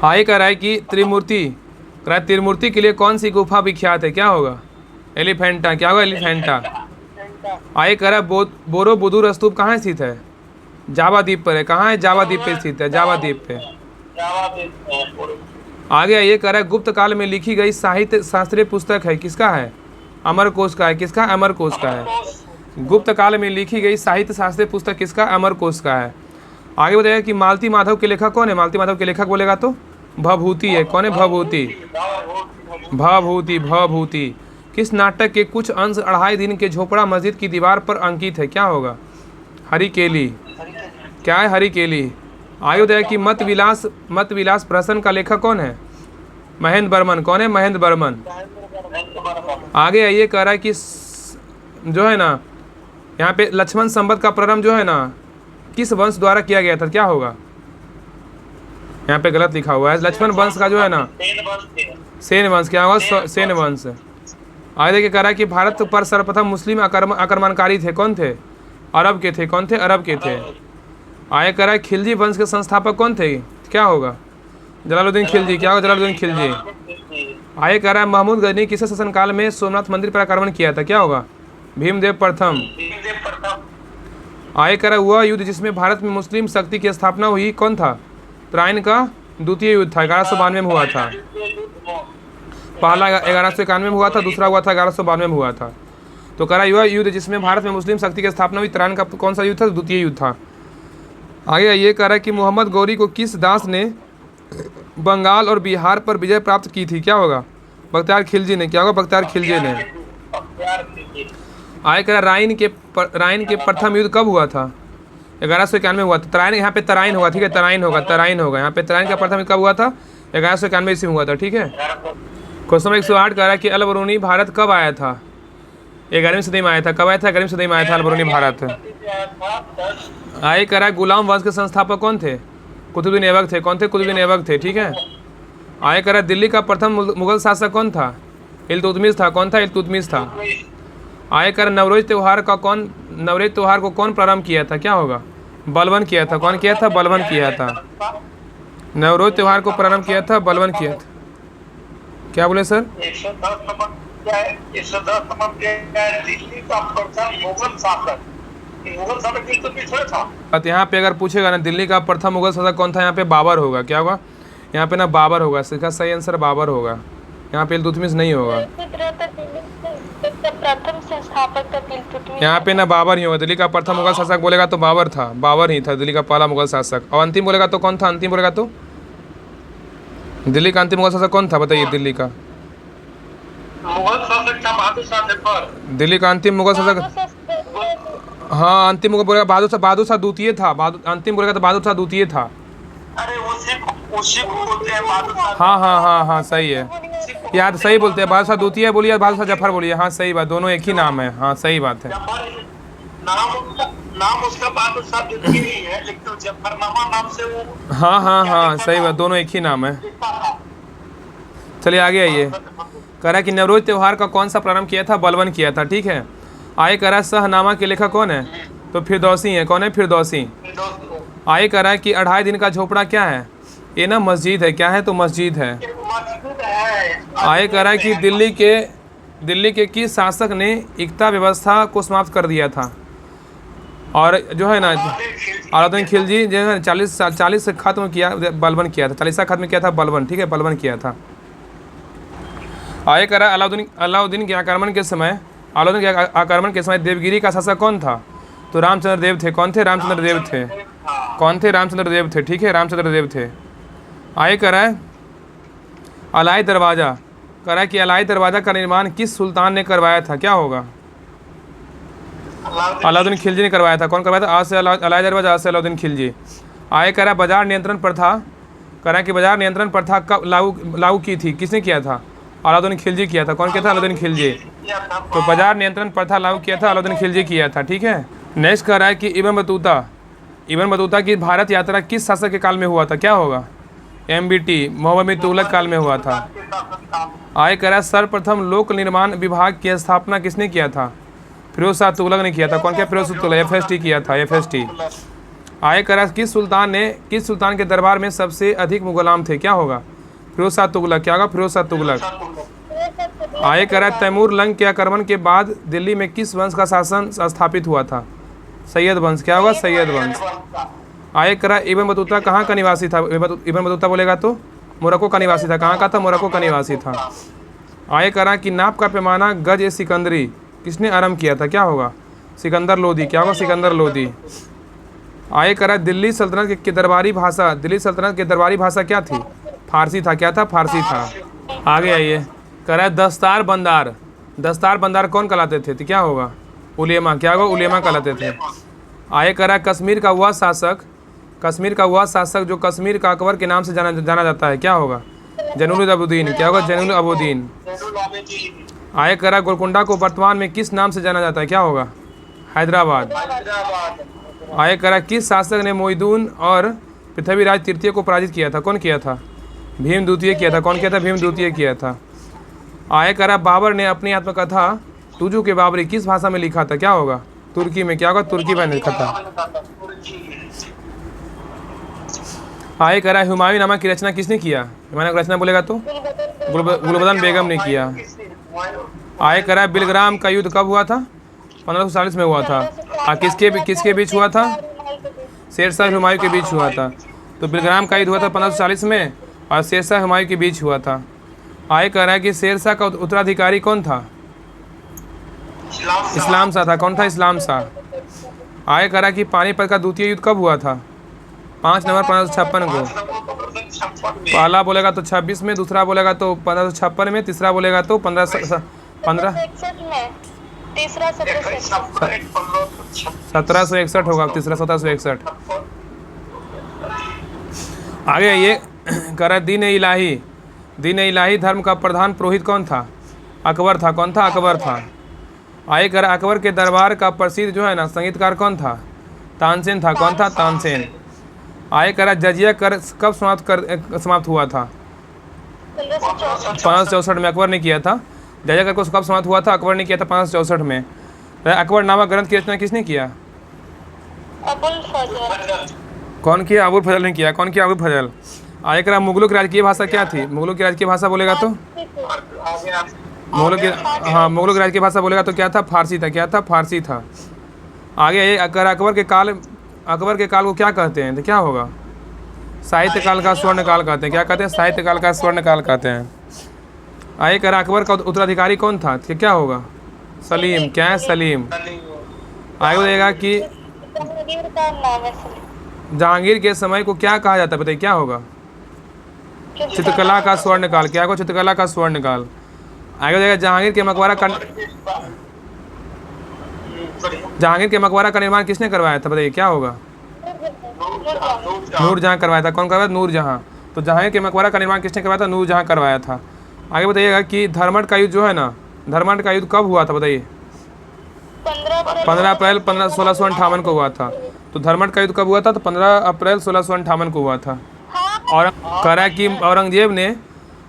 आगे कह रहा है कि त्रिमूर्ति के लिए कौन सी गुफा विख्यात है? क्या होगा? एलिफेंटा। क्या होगा? एलिफेंटा। आगे कह रहा है बोरोबुदुर स्तूप कहाँ स्थित है? जावा द्वीप पर है। कहाँ है? जावा द्वीप पे स्थित है, जावा द्वीप पे। आगे ये कह रहा है गुप्त काल में लिखी गई साहित्य शास्त्रीय पुस्तक है किसका है? अमरकोश का है। किसका? अमरकोश का है। गुप्त काल में लिखी गई साहित्य शास्त्रीय पुस्तक किसका? अमरकोश का है। आगे बताइए कि मालती माधव के लेखक कौन है? मालती माधव के लेखक बोलेगा तो भभूति है। कौन है? भभूति। भभूति किस नाटक के कुछ अंश 2.5 दिन के झोपड़ा मस्जिद की दीवार पर अंकित है? क्या होगा? हरिकेली। क्या है? हरिकेली। आगे बताया कि मत विलास प्रहसन का लेखक कौन है? महेंद्र बर्मन। कौन है? महेंद्र बर्मन। आगे ये कह रहा है कि जो है ना यहाँ पे लक्ष्मण संवत का प्रारंभ जो है ना किस वंश द्वारा किया गया था? क्या होगा? यहाँ पे गलत लिखा हुआ है, लक्ष्मण वंश का जो है ना सेन वंश। क्या होगा? सेन वंश। आगे देखिए कह रहा है कि भारत पर सर्वप्रथम मुस्लिम आक्रमणकारी थे। कौन थे? अरब के थे। कौन थे? अरब के थे। आगे कह रहा है खिलजी वंश के संस्थापक कौन थे? क्या होगा? जलालुद्दीन खिलजी। क्या होगा? जलालुद्दीन खिलजी। आगे कह रहा है महमूद गजनी किस शासनकाल में सोमनाथ मंदिर पर आक्रमण किया था? क्या होगा? भीमदेव प्रथम। आगे कह रहा है वह युद्ध जिसमें भारत में मुस्लिम शक्ति की स्थापना हुई कौन था? त्राइन का द्वितीय युद्ध था, 1192 में हुआ था। पहला 1191 में हुआ था, दूसरा हुआ था 1192 में हुआ था। तो कह रहा युवा युद्ध जिसमें भारत में मुस्लिम शक्ति की स्थापना हुई त्राइन का कौन सा युद्ध था? द्वितीय युद्ध था। आगे ये कह रहा है कि मोहम्मद गौरी को किस दास ने बंगाल और बिहार पर विजय प्राप्त की थी? क्या होगा? बख्तियार खिलजी ने। क्या होगा? बख्तियार खिलजी ने। आगे कह रहा राइन के प्रथम युद्ध कब हुआ था? 1191 हुआ था। तराइन, यहाँ पे तराइन होगा, ठीक है, तराइन होगा, तराइन होगा। यहाँ पे तराइन का प्रथम युद्ध कब हुआ था? 1191 ईस्वी में हुआ था, ठीक है। क्वेश्चन नंबर 108 कह रहा है कि अल बरूनी भारत कब आया था? 11वीं सदी में आया था। कब आया था? 11वीं सदी में आया था अल बरूनी भारत। आगे कह रहा है गुलाम वंश के संस्थापक कौन थे? कुतुबुद्दीन ऐबक थे। कौन थे? कुतुबुद्दीन ऐबक थे, ठीक है। आगे कह रहा है दिल्ली का प्रथम मुगल शासक कौन था? इल्तुतमिश था। कौन था? इल्तुतमिश था। आगे कह रहा नवरोज त्योहार को कौन प्रारंभ किया था? क्या होगा? बलबन किया था। कौन किया था? बलबन किया था। नवरोज त्योहार को प्रारंभ किया था, बलबन किया था। क्या बोले सर? 110 नंबर क्या है? 110 नंबर क्या है? दिल्ली का प्रथम मुगल शासक इल्तुतमिश था। यहाँ पे अगर पूछेगा ना दिल्ली का प्रथम मुगल शासक कौन था, यहाँ पे बाबर होगा। क्या होगा? यहाँ पे ना बाबर होगा। इसका सही आंसर बाबर होगा। यहाँ पे इल्तुतमिश नहीं होगा। प्रथम संस्थापक का इल्तुतमिश। यहाँ पे ना बाबर ही होगा। दिल्ली का प्रथम मुगल शासक बोलेगा तो बाबर था। बाबर ही था दिल्ली का पहला मुगल शासक। और अंतिम बोलेगा तो कौन था? अंतिम बोलेगा तो दिल्ली का अंतिम मुगल शासक कौन था? बताइए। दिल्ली का मुगल शासक था बहादुर शाह जफर। दिल्ली का अंतिम मुगल शासक, हाँ अंतिम मुगल बोलेगा बहादुर शाह द्वितीय था। अंतिम बोलेगा तो बहादुर शाह द्वितीय था। अरे उसी को बोलते हैं बहादुर शाह। हाँ सही है यार, सही बोलते हैं। बहादुर शाह द्वितीय बोलिए, बहादुर शाह जफर बोलिए। हाँ सही बात, दोनों एक ही नाम है। हाँ सही बात है। नाम उसका बहादुर शाह द्वितीय ही है, लेकिन जफरनामा नाम से वो। हाँ सही बात, दोनों एक ही नाम है। चलिए आगे आइए। कह रहा है कि नवरोज त्योहार का कौन सा प्रारंभ किया था? बलबन किया था, ठीक है। आगे कह रहा है सहनामा के लेखक कौन है? तो फिरदौसी है। कौन है? फिरदौसी। आगे कह रहा है कि 2.5 दिन का झोपड़ा क्या है? ये ना मस्जिद है। क्या है? तो मस्जिद है। आगे कह रहा है कि दिल्ली के किस शासक ने एकता व्यवस्था को समाप्त कर दिया था? और जो है ना अलाउद्दीन खिलजी जो है 40 से खत्म किया, बलबन किया था। 40 खत्म किया था बलबन, ठीक है, बलबन किया था। आगे कह रहा है अलाउद्दीन के आक्रमण के समय देवगिरी का शासक कौन था? तो रामचंद्र देव थे। कौन थे? रामचंद्र देव थे। कौन थे? रामचंद्र देव थे, ठीक है, रामचंद्र देव थे। आगे कह रहा है अलाई दरवाज़ा। कह रहा है कि अलाई दरवाज़ा का निर्माण किस सुल्तान ने करवाया था? क्या होगा? अलाउद्दीन खिलजी ने करवाया था। कौन करवाया था? आज से अलाई दरवाज़ा, आज से अलाउद्दीन खिलजी। आगे कह रहा है बाजार नियंत्रण प्रथा। कह रहा है कि बाजार नियंत्रण प्रथा कब लागू की थी? किसने किया था? अलाउद्दीन खिलजी किया था। कौन किया था? अलाउद्दीन खिलजी। तो बाजार नियंत्रण प्रथा लागू किया था, अलाउद्दीन खिलजी किया था, ठीक है। नेक्स्ट कह रहा है कि इब्न बतूता की भारत यात्रा किस शासक के काल में हुआ था? क्या होगा? MBT मोहम्मद बिन तुगलक काल में हुआ था। आगे कह रहा है सर्वप्रथम लोक निर्माण विभाग की स्थापना किसने किया था? फिरोज शाह तुगलक ने किया था। कौन किया? फिरोज शाह तुगलक। FST किया था, FST। आगे कह रहा है किस सुल्तान के दरबार में सबसे अधिक गुलाम थे? क्या होगा? फिरोज शाह तुगलक। क्या होगा? फिरोज शाह तुगलक। आगे कह रहा है तैमूर लंग के आक्रमण के बाद दिल्ली में किस वंश का शासन स्थापित हुआ था? सैयद वंश। क्या होगा? सैयद वंश। आगे कह रहा है इब्न बतूता कहाँ का निवासी था? इब्न बतूता बोलेगा तो मोरक्को का निवासी था। कहाँ का था? मोरक्को का निवासी था। आगे कह रहा है कि नाप का पैमाना गज ए सिकंदरी किसने आरंभ किया था? क्या होगा? सिकंदर लोदी। क्या होगा? सिकंदर लोदी। आगे कह रहा है दिल्ली सल्तनत की दरबारी भाषा क्या थी? फारसी था। क्या था? फारसी था। आगे आइए। कह रहा है दस्तार बंदार कौन कहलाते थे? तो क्या होगा? उलेमा। क्या होगा? उलेमा कहलाते थे। आगे कह रहा है कश्मीर का वह शासक जो कश्मीर का अकबर के नाम से जाना जाता है? क्या होगा? जैनुल अबूदीन। क्या होगा? जैनुल अबूदीन। आगे कह रहा है गोलकुंडा को वर्तमान में किस नाम से जाना जाता है? क्या होगा? हैदराबाद। आगे कह रहा है किस शासक ने मोहिउद्दीन और पृथ्वीराज तृतीय को पराजित किया था? कौन किया था? भीम द्वितीय किया था। कौन किया था? भीम द्वितीय किया था। आगे कह रहा है बाबर ने अपनी आत्मकथा तुजू के बाबरी किस भाषा में लिखा था? क्या होगा? तुर्की में। क्या होगा? तुर्की में लिखा था। आगे कह रहा है हुमायूं नामा की रचना किसने किया? हुमायूं की रचना बोलेगा तो गुलबदन बेगम ने किया। आगे कह रहा है बिलग्राम का युद्ध कब हुआ था? 1540 में हुआ था। और किसके बीच हुआ था? शेरशाह हुमायूं के बीच हुआ था। तो बिलग्राम का युद्ध हुआ था 1540 में और शेरशाह हुमायूं के बीच हुआ था। आगे कह रहा है कि शेरशाह का उत्तराधिकारी कौन था? इस्लाम शाह था। कौन था? इस्लाम शाह। आगे कह रहा है कि पानीपत का द्वितीय युद्ध कब हुआ था? 5 नवंबर 1556 को। 1556 में। पहला बोलेगा तो 26 में, दूसरा बोलेगा तो 1556 में, तीसरा बोलेगा तो 15 61 में, तीसरा 1761। 1761 होगा, तीसरा 1761। आगे ये कह रहा है दीन इलाही धर्म का प्रधान पुरोहित कौन था? अकबर था। कौन था? अकबर था। आगे कह रहा है अकबर के दरबार का प्रसिद्ध जो है ना संगीतकार कौन था? तानसेन था। कौन था? तानसेन। आगे कह रहा है जजिया कर कब समाप्त हुआ था? 1564 में अकबर ने किया था। जजिया कर को कब समाप्त हुआ था? अकबर ने किया था 1564 में। अकबर नामक ग्रंथ की रचना किसने किया? अबुल फजल। कौन किया? अबुल फजल ने किया। कौन किया? अबुल फजल। आगे कह रहा है मुगलों की राजकीय भाषा क्या थी? मुगलों की राजकीय भाषा बोलेगा तो मुगलों की राजकीय भाषा बोलेगा तो क्या था? फारसी था। क्या था? फारसी था। आगे ये अकबर के काल को क्या कहते हैं? तो क्या होगा? साहित्य काल का स्वर्ण काल कहते हैं। क्या कहते हैं? साहित्य काल का स्वर्ण काल कहते हैं। आगे कह रहा अकबर का उत्तराधिकारी कौन था? तो क्या होगा? सलीम। क्या है? सलीम। आगे बोलेगा कि जहांगीर का नाम है सलीम। जहांगीर के समय को क्या कहा जाता है? बताइए क्या होगा? चित्रकला का स्वर्ण काल। क्या होगा? चित्रकला का स्वर्ण काल। आगे बोलेगा जहांगीर के मकबरा का निर्माण किसने करवाया था? बताइए क्या होगा? नूरजहां करवाया था। कौन करवाया? नूरजहां। तो जहांगीर के मकबरा का निर्माण किसने करवाया था? नूरजहां करवाया था। आगे बताइएगा कि धर्मंड का युद्ध जो है ना, धर्मंड का युद्ध कब हुआ था? बताइए। 15 अप्रैल 1658 को हुआ था। तो धर्मंड का युद्ध कब हुआ था? तो 15 अप्रैल 1658 को हुआ था। और कह रहा है कि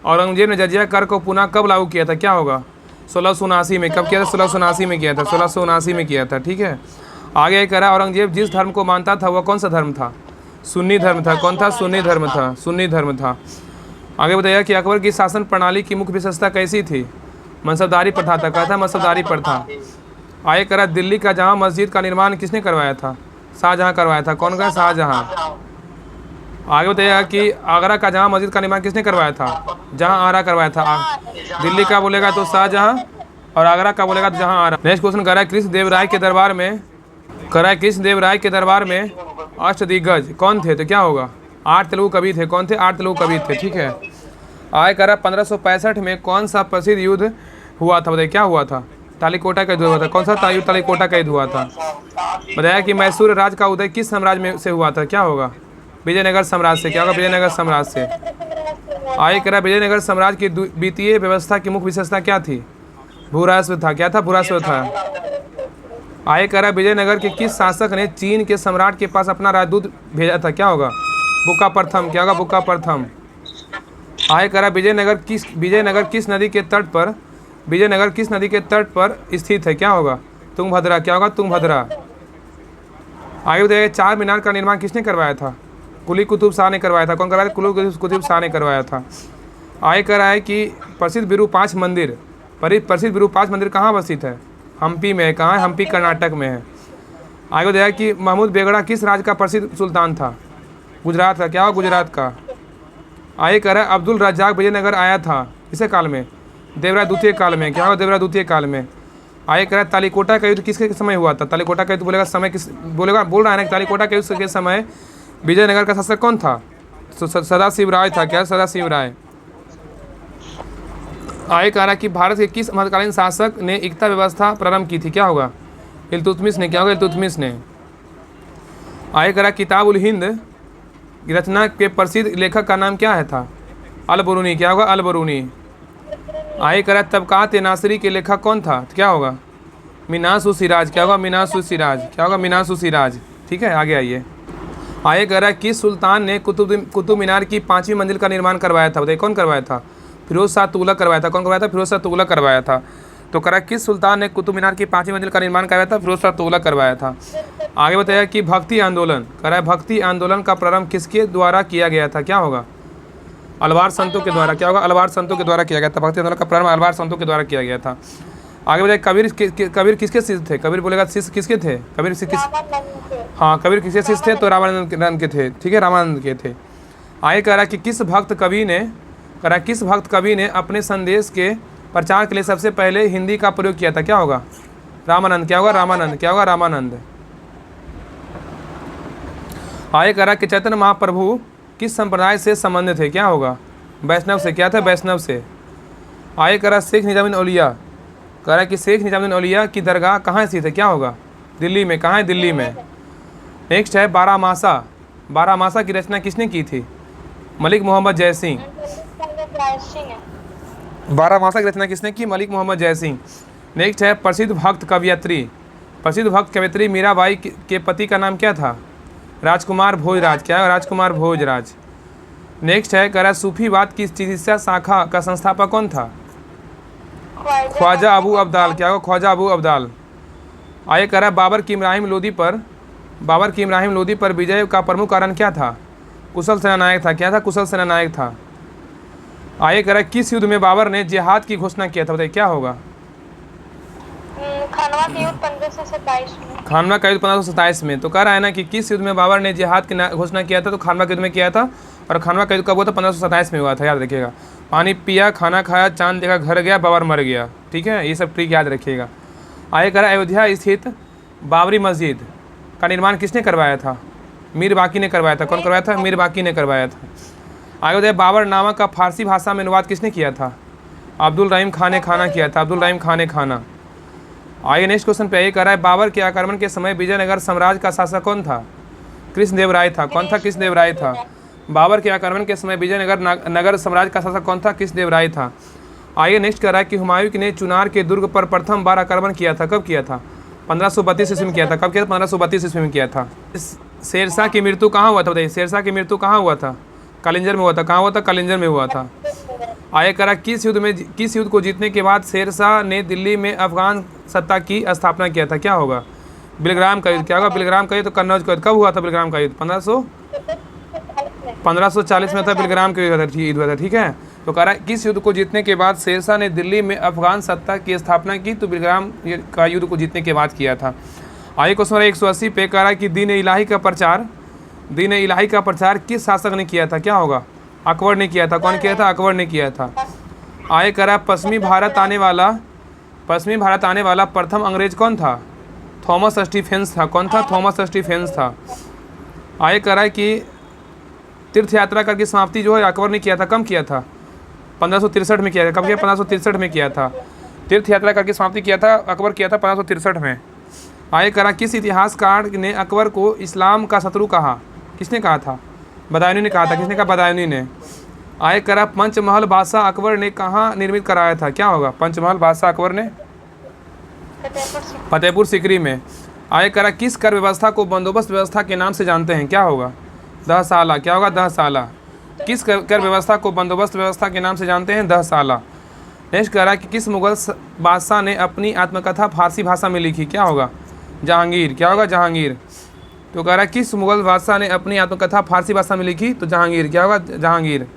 औरंगजेब ने जजिया कर को पुनः कब लागू किया था? क्या होगा? 1679 में। कब किया था? 1679 में किया था। 1679 में किया था। ठीक है। आगे कह रहा है औरंगजेब जिस धर्म को मानता था वह कौन सा धर्म था? सुन्नी धर्म था। कौन था? सुन्नी धर्म था। सुन्नी धर्म था। आगे बताइएगा कि अकबर की शासन प्रणाली की मुख्य विशेषता कैसी थी? मनसबदारी प्रथा था। क्या था? मनसबदारी प्रथा। आगे कह रहा दिल्ली का जामा मस्जिद का निर्माण किसने करवाया था? शाहजहां करवाया था। कौन का? शाहजहां। आगे बताइएगा कि आगरा का जामा मस्जिद का निर्माण किसने करवाया था? जहां आरा करवाया था। दिल्ली का बोलेगा तो शाहजहां, और आगरा का बोलेगा तो जहां आरा। नेक्स्ट क्वेश्चन कह रहा है कृष्णदेव राय के दरबार में अष्टदिग्गज कौन थे? तो क्या होगा? 8 तेलुगु कवि थे। कौन थे? 8 तेलुगु कवि थे। ठीक है। आगे कह रहा 1565 में कौन सा प्रसिद्ध युद्ध हुआ था? बताइए क्या हुआ था? तालीकोटा का युद्ध हुआ था। कौन सा? तालीकोटा का युद्ध हुआ था। बताया कि मैसूर राज्य का उदय किस साम्राज्य में से हुआ था? क्या होगा? विजयनगर साम्राज्य से। क्या होगा? विजयनगर साम्राज्य से। आगे कह रहा विजयनगर साम्राज्य की वित्तीय व्यवस्था की मुख्य विशेषता क्या थी? भूराजस्व था। क्या था? भूराजस्व था। आगे कह रहा विजयनगर के किस शासक ने चीन के सम्राट के पास अपना राजदूत भेजा था? क्या होगा? बुक्का प्रथम। क्या होगा? बुक्का प्रथम। आगे कह रहा विजयनगर किस नदी के तट पर स्थित है? क्या होगा? तुंगभद्रा। क्या होगा? तुंगभद्रा। आगे बताइए चार मीनार का निर्माण किसने करवाया था? कुली कुतुब शाह ने करवाया था। कौन करवाया था? कुली कुतुब शाह ने करवाया था। आगे कह रहा है कि प्रसिद्ध विरूपाक्ष मंदिर कहाँ अवस्थित है? हम्पी में है। कहाँ है? हम्पी कर्नाटक में है। आगे बताया कि महमूद बेगड़ा किस राज्य का प्रसिद्ध सुल्तान था? गुजरात का। क्या होगा? गुजरात का। आगे कह रहा है अब्दुल रज्जाक विजयनगर आया था किसे काल में? देवराय द्वितीय काल में। क्या होगा? देवराय द्वितीय काल में। आगे कह रहा है तालीकोटा का युद्ध किसके समय हुआ था? तालीकोटा का युद्ध बोलेगा समय किस बोलेगा? बोल रहा है ना कि तालीकोटा के युद्ध के समय विजयनगर का शासक कौन था? तो सदाशिव राय था। क्या? सदाशिव राय। आगे कह रहा कि भारत के किस मध्यकालीन शासक ने एकता व्यवस्था प्रारंभ की थी? क्या होगा? इल्तुतमिश ने। क्या होगा? इल्तुतमिश ने। आगे कह रहा किताब उल हिंद की रचना के प्रसिद्ध लेखक का नाम क्या है था? अल बरूनी। क्या होगा? अल बरूनी। आगे कह रहा तबकात नासरी के लेखक कौन था? तो क्या होगा? मिनास उस सिराज। क्या होगा? मिनास उस सिराज। क्या होगा? मिनास उस सिराज। ठीक है। आगे आइए। आगे कह रहा किस सुल्तान ने कुतुब मीनार की 5वीं मंजिल का निर्माण करवाया था? बताइए कौन करवाया था? फिरोज शाह तुगलक करवाया था। कौन करवाया था? फिरोज शाह तुगलक करवाया था। तो कह रहा किस सुल्तान ने कुतुब मीनार की 5वीं मंजिल का निर्माण करवाया था? फिरोज शाह तुगलक करवाया था। आगे बताया कि भक्ति आंदोलन कह रहा है भक्ति आंदोलन का प्रारंभ किसके द्वारा किया गया था? क्या होगा? अलवार संतों के द्वारा। क्या होगा? अलवार संतों के द्वारा किया गया था। भक्ति आंदोलन का प्रारंभ अलवार संतों के द्वारा किया गया था। आगे बताइए कबीर किसके शिष्य थे? कबीर बोलेगा शिष्य किसके थे? कबीर किसके शिष्य थे? तो रामानंद के थे। ठीक है। रामानंद के थे। आगे कह रहा कि किस भक्त कवि ने अपने संदेश के प्रचार के लिए सबसे पहले हिंदी का प्रयोग किया था? क्या होगा? रामानंद। क्या होगा? रामानंद। क्या होगा? रामानंद। आगे कह रहा कि चैतन्य महाप्रभु किस संप्रदाय से संबंधित थे, क्या होगा, वैष्णव से, क्या था, वैष्णव से। आगे कह रहा शेख निजामुद्दीन औलिया, कह रहा है कि शेख निजामुद्दीन औलिया की दरगाह कहाँ स्थित है, क्या होगा, दिल्ली में, कहाँ है, दिल्ली में। नेक्स्ट है बारामासा, बारामासा की रचना किसने की थी, मलिक मोहम्मद जयसिंह। बारामासा की रचना किसने की, मलिक मोहम्मद जयसिंह। नेक्स्ट है प्रसिद्ध भक्त कवयित्री, प्रसिद्ध भक्त कवयित्री मीराबाई के पति का नाम क्या था, राजकुमार भोजराज, क्या है, राजकुमार भोजराज। नेक्स्ट है कह रहा सूफीवाद की चिकित्सा शाखा का संस्थापक कौन था, ख्वाजा अबू अब्दाल, क्या होगा, ख्वाजा अबू अब्दाल। आगे कह रहा बाबर की इब्राहिम लोदी पर विजय का प्रमुख कारण क्या था, कुशल सेनानायक था, क्या था, कुशल सेनानायक था। आगे कह रहा किस युद्ध में बाबर ने जिहाद की घोषणा किया था, बताइए क्या होगा, खानवा का युद्ध 1527 में। खानवा का युद्ध 1527 में। तो कह रहा है ना कि किस युद्ध में बाबर ने जिहाद की घोषणा किया था, तो खानवा के युद्ध में किया था। और खानवा का युद्ध कब हुआ था, 1527 में हुआ था, याद रखिएगा। पानी पिया, खाना खाया, चांद देखा, घर गया, बाबर मर गया, ठीक है, ये सब ट्रिक याद रखिएगा। आगे कह रहा अयोध्या स्थित बाबरी मस्जिद का निर्माण किसने करवाया था, मीर बाकी ने करवाया था, कौन करवाया था, मीर बाकी ने करवाया था। आगे बताइए बाबर नामा का फारसी भाषा में अनुवाद किसने किया था, अब्दुल रहीम खान ने खाना किया था, अब्दुल रहीम खान ने खाना। आगे नेक्स्ट क्वेश्चन पे ये कह रहा है बाबर के आक्रमण के समय विजयनगर साम्राज्य का शासक कौन था, कृष्णदेव राय था, कौन था, कृष्णदेव राय था। बाबर के आक्रमण के समय विजयनगर नगर साम्राज्य का शासक कौन था, कृष्णदेव राय था। आगे नेक्स्ट कह रहा है कि हुमायूं ने चुनार के दुर्ग पर प्रथम बार आक्रमण किया था, कब किया था, 1532 ईस्वी में किया था, कब किया था, 1532 ईस्वी में किया था। शेरशाह की मृत्यु कहाँ हुआ था, बताइए शेरशाह की मृत्यु कहाँ हुआ था, कालिंजर में हुआ था, कहाँ हुआ था, कालिंजर में हुआ था। आगे कह रहा किस युद्ध को जीतने के बाद शेरशाह ने दिल्ली में अफगान सत्ता की स्थापना किया था, क्या होगा, बिलग्राम का युद्ध, क्या होगा, बिलग्राम का युद्ध, कन्नौज का युद्ध। कब हुआ था बिलग्राम का युद्ध, 1540 में था बिलग्राम का युद्ध हुआ था, ठीक है। तो कह रहा है किस युद्ध को जीतने के बाद शेरशाह ने दिल्ली में अफगान सत्ता की स्थापना की, तो बिलग्राम का युद्ध को जीतने के बाद किया था। आगे क्वेश्चन 180 पे कह रहा है कि दीन इलाही का प्रचार किस शासक ने किया था, क्या होगा, अकबर ने किया था, कौन किया था, अकबर ने किया था। आगे कह रहा है पश्चिमी भारत आने वाला प्रथम अंग्रेज कौन था, थॉमस स्टीफेंस था, कौन था, थॉमस स्टीफेंस था। आगे कह रहा है कि तीर्थ यात्रा का की समाप्ति जो है अकबर ने किया था, कम किया था, 1563 में किया था, कब किया, 1563 में किया था। तीर्थ यात्रा का की समाप्ति किया था अकबर, किया था 1563 में। आगे कह रहा किस इतिहासकार ने अकबर को इस्लाम का शत्रु कहा, किसने कहा था, बदायूनी ने कहा था, किसने कहा, बदायूनी ने। आगे कह रहा पंचमहल बादशाह अकबर ने कहाँ निर्मित कराया था, क्या होगा, पंचमहल बादशाह अकबर ने फतेहपुर सीकरी में। आगे कह रहा किस कर व्यवस्था को बंदोबस्त व्यवस्था के नाम से जानते हैं, क्या होगा, दहसाला, क्या होगा, दहसाला। किस कर व्यवस्था को बंदोबस्त व्यवस्था के नाम से जानते हैं, दहसाला। नेक्स्ट कह रहा है कि किस मुगल बादशाह ने अपनी आत्मकथा फारसी भाषा में लिखी, क्या होगा, जहांगीर, क्या होगा, जहांगीर। तो कह रहा है किस मुगल बादशाह ने अपनी आत्मकथा फारसी भाषा में लिखी, तो जहांगीर, क्या होगा, जहांगीर।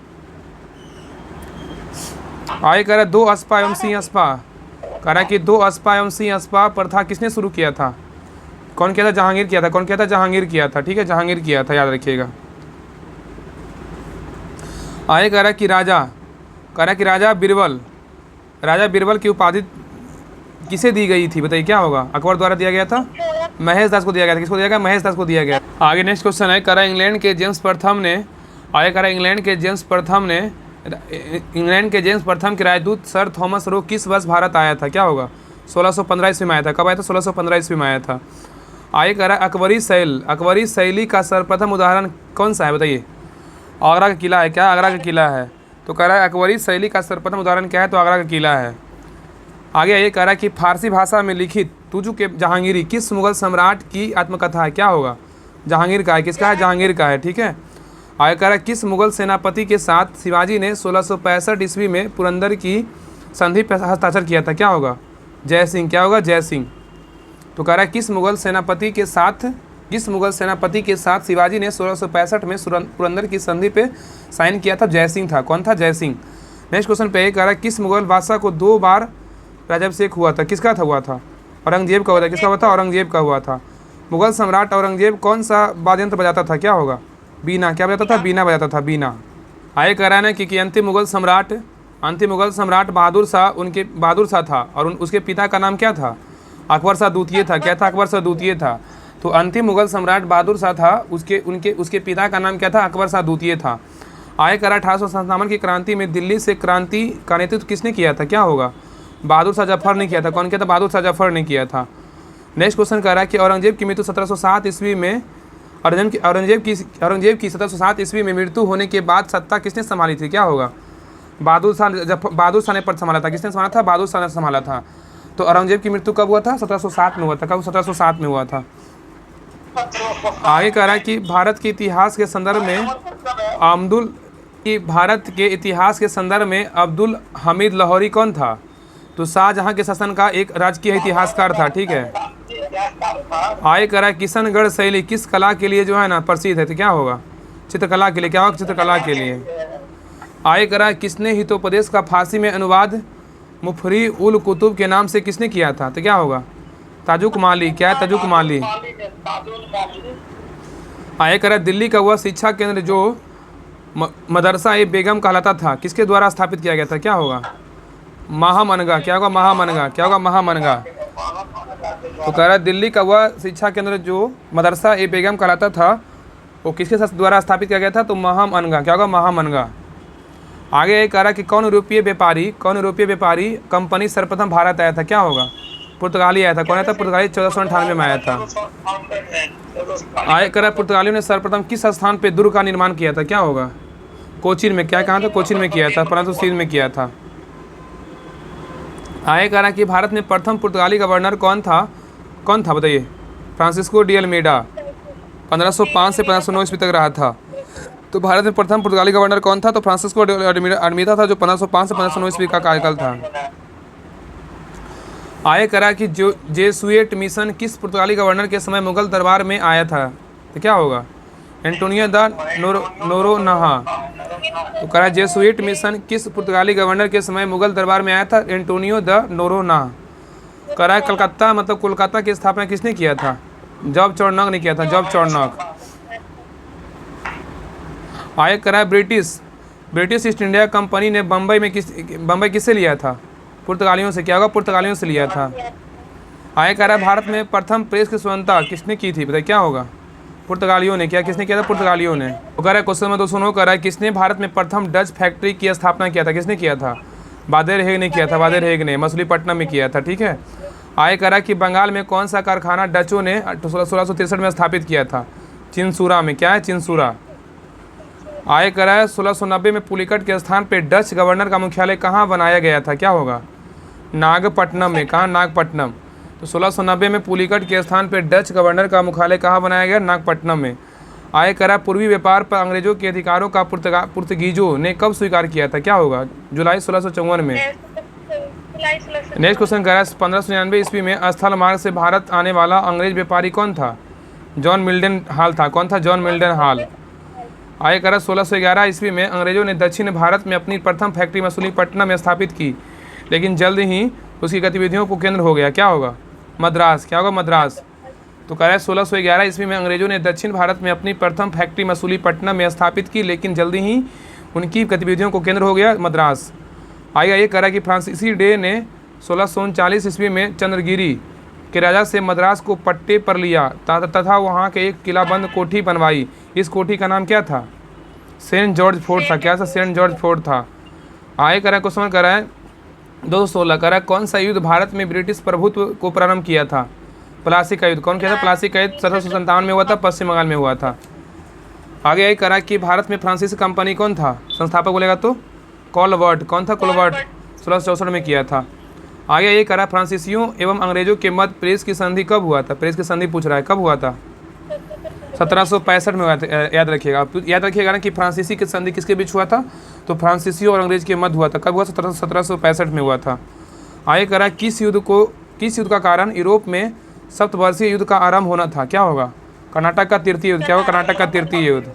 आगे कह रहा है 2 अस्पा एवं सिंह अस्पा, कह रहा है कि 2 अस्पा एवं सिंह अस्पा प्रथा किसने शुरू किया था, कौन किया था, जहांगीर किया था, कौन किया था, जहांगीर किया था, ठीक है, जहांगीर किया था, याद रखिएगा। आगे कह रहा है कि राजा बीरबल की उपाधि किसे दी गई थी, बताइए क्या होगा, अकबर द्वारा दिया गया था, महेश दास को दिया गया था, किसको दिया गया, महेश दास को दिया गया। आगे नेक्स्ट क्वेश्चन है कह रहा इंग्लैंड के जेम्स प्रथम के राजदूत सर थॉमस रो किस वर्ष भारत आया था, क्या होगा, 1615 ईस्वी में आया था, कब आया था, 1615 ईस्वी में आया था। आगे कह रहा है अकबरी शैली का सर्वप्रथम उदाहरण कौन सा है, बताइए, आगरा का किला है, क्या, आगरा का किला है। तो कह रहा है अकबरी शैली का सर्वप्रथम उदाहरण क्या है, तो आगरा का किला है। आगे ये कह रहा है कि फारसी भाषा में लिखित तुजु के जहांगीरी किस मुगल सम्राट की आत्मकथा है, क्या होगा, जहांगीर का है, किसका है, जहांगीर का है, ठीक है। आगे कह रहा है किस मुगल सेनापति के साथ शिवाजी ने 1665 ईस्वी में पुरंदर की संधि पर हस्ताक्षर किया था, क्या होगा, जय सिंह, क्या होगा, जय सिंह। तो कह रहा है किस मुगल सेनापति के साथ शिवाजी ने 1665 में पुरंदर की संधि पे साइन किया था, जय सिंह था, कौन था, जय सिंह। नेक्स्ट क्वेश्चन पे कह रहा है किस मुगल बादशाह को 2 बार राज्याभिषेक हुआ था, किसका था, हुआ था, औरंगजेब का हुआ था, किसका हुआ था, औरंगजेब का हुआ था। मुगल सम्राट औरंगजेब कौन सा वाद्ययंत्र बजाता था, क्या होगा, बीना, क्या बजाता था, बीना बजाता था, बीना। आगे कह रहा है ना कि अंतिम मुगल सम्राट बहादुर शाह था और उसके पिता का नाम क्या था, अकबर शाह द्वितीय था, क्या था, अकबर शाह द्वितीय था। तो अंतिम मुगल सम्राट बहादुर शाह था, उसके पिता का नाम क्या था? अकबर शाह द्वितीय था। आगे करा 1857 की क्रांति में दिल्ली से क्रांति का नेतृत्व किसने किया था? क्या होगा? बहादुर शाह जफर ने किया था। कौन किया था? बहादुर शाह जफर ने किया था। नेक्स्ट क्वेश्चन कह रहा है कि औरंगजेब की मृत्यु 1707 ईस्वी में औरंगजेब की 1707 ईस्वी में मृत्यु होने के बाद सत्ता किसने संभाली थी? क्या होगा? बहादुर शाह ने पद संभाला था। किसने संभाला था? बहादुर शाह ने संभाला था। तो औरंगजेब की मृत्यु कब हुआ था? 1707 में हुआ था। कब? 1707 में हुआ था। आगे कह रहा है कि भारत के इतिहास के संदर्भ में अब्दुल हमीद लाहौरी कौन था? तो शाहजहां के शासन का एक राजकीय इतिहासकार था। ठीक है। आगे कह रहा है किशनगढ़ शैली किस कला के लिए जो है ना प्रसिद्ध है? तो क्या होगा? चित्रकला के लिए। क्या होगा? चित्रकला के लिए। आगे कह रहा है किसने हितोपदेश का फारसी में अनुवाद मुफरी उल कुतुब के नाम से किसने किया था? तो क्या होगा? ताजुक माली। क्या है? ताजुक माली। आगे कह रहा है दिल्ली का वह शिक्षा केंद्र जो मदरसा ए बेगम कहलाता था किसके द्वारा स्थापित किया गया था? क्या होगा? महामनगा। क्या होगा? महामनगा। क्या होगा? महामनगा। तो कह रहा है दिल्ली का वह शिक्षा केंद्र जो मदरसा ए बेगम कहलाता था वो किसके द्वारा स्थापित किया गया था? तो महामनगा। क्या होगा? महामनगा। आगे कह रहा है कि कौन यूरोपीय व्यापारी कंपनी सर्वप्रथम भारत आया था? क्या होगा? पुर्तगाली आया था। कौन आया था? पुर्तगाली 1498 में आया था। आगे कह रहा है पुर्तगालियों ने सर्वप्रथम किस स्थान पे दुर्ग का निर्माण किया था? क्या होगा? कोचीन में। क्या कहा था? कोचीन में किया था, परंतु सिंध में किया था। आगे कह रहा है कि भारत में प्रथम पुर्तगाली गवर्नर कौन था? बताइए। फ्रांसिस्को डी अल्मेडा 1505 से 1509 ईस्वी तक रहा था। तो भारत में प्रथम पुर्तगाली गवर्नर कौन था? तो फ्रांसिस्को डी अल्मेडा था जो 1505 से 1509 ईस्वी का कार्यकाल था। आगे करा कि जो जेसुएट मिशन किस पुर्तगाली गवर्नर के समय मुगल दरबार में आया था? तो क्या होगा? Antonio de Noronha. तो करा जेसुएट मिशन किस पुर्तगाली गवर्नर के समय मुगल दरबार में आया था? Antonio de Noronha. करा कलकत्ता मतलब कोलकाता की स्थापना किसने किया था? जॉब चार्नक ने किया था। जॉब चार्नक। आगे करा ब्रिटिश ईस्ट इंडिया कंपनी ने बम्बई किससे लिया था? पुर्तगालियों से। क्या होगा? पुर्तगालियों से लिया था। आगे कह रहा है भारत में प्रथम प्रेस की स्वतंत्रता किसने की थी? बताइए। क्या होगा? पुर्तगालियों ने। क्या किसने किया था? पुर्तगालियों ने। तो कह रहा है क्वेश्चन में 209 कह रहा है किसने भारत में प्रथम डच फैक्ट्री की स्थापना किया था? किसने किया था? बादेर हेग ने किया था। बादेर हेग ने मछलीपट्टनम में किया था। ठीक है। आगे कह रहा है कि बंगाल में कौन सा कारखाना डचों ने 1663 में स्थापित किया था? चिंसूरा में। क्या है? चिंसूरा। आगे कह रहा है 1690 में पुलिकट के स्थान पर डच गवर्नर का मुख्यालय कहाँ बनाया गया था? क्या होगा? नागपट्टनम में। कहाँ? नागपट्टनम। तो 1690 में पुलिकट के स्थान पर डच गवर्नर का मुख्यालय कहाँ बनाया गया? नागपट्टनम में। आगे करा पूर्वी व्यापार पर अंग्रेजों के अधिकारों का पुर्तगीजों ने कब स्वीकार किया था? क्या होगा? जुलाई 1654 में। नेक्स्ट क्वेश्चन करा 1599 ईस्वी में स्थल मार्ग से भारत आने वाला अंग्रेज व्यापारी कौन था? जॉन मिल्डन हाल था। कौन था? जॉन मिल्डन हाल। आगे करा 1611 ईस्वी में अंग्रेजों ने दक्षिण भारत में अपनी प्रथम फैक्ट्री मछलीपट्टनम में स्थापित की, लेकिन जल्द ही उसकी गतिविधियों को केंद्र हो गया। क्या होगा? मद्रास। क्या होगा? मद्रास। तो कह रहा है 1611 ईस्वी में अंग्रेजों ने दक्षिण भारत में अपनी प्रथम फैक्ट्री मछलीपट्टनम में स्थापित की, लेकिन जल्दी ही उनकी गतिविधियों को केंद्र हो गया मद्रास। आगे ये कह रहा है कि फ्रांसीसी डे ने 1639 ईस्वी में चंद्रगिरी के राजा से मद्रास को पट्टे पर लिया तथा वहाँ के एक किलाबंद कोठी बनवाई। इस कोठी का नाम क्या था? सेंट जॉर्ज फोर्ट था। क्या था? सेंट जॉर्ज फोर्ट था। आगे कह रहा है क्वेश्चन कह रहा है 216 कह रहा है कौन सा युद्ध भारत में ब्रिटिश प्रभुत्व को प्रारंभ किया था? प्लासी का युद्ध। कौन किया था? प्लासी का युद्ध 1757 में हुआ था, पश्चिम बंगाल में हुआ था। आगे यही कह रहा है कि भारत में फ्रांसीसी कंपनी कौन था? संस्थापक बोलेगा तो कॉलवर्ट। कौन था? कॉलवर्ट। 1664 में किया था। आगे ये कह रहा है फ्रांसीसियों एवं अंग्रेजों के मध्य प्रेस की संधि कब हुआ था? प्रेस की संधि पूछ रहा है कब हुआ था? 1765 में हुआ था। याद रखिएगा। याद रखिएगा ना कि फ्रांसीसी की संधि किसके बीच हुआ था? तो फ्रांसीसियों और अंग्रेज के मध्य हुआ था। कब हुआ? 1765 में हुआ था। आगे कह रहा है किस युद्ध का कारण यूरोप में सप्तवर्षीय युद्ध का आरंभ होना था? क्या होगा? कर्नाटक का तृतीय युद्ध। क्या होगा? कर्नाटक का तृतीय युद्ध।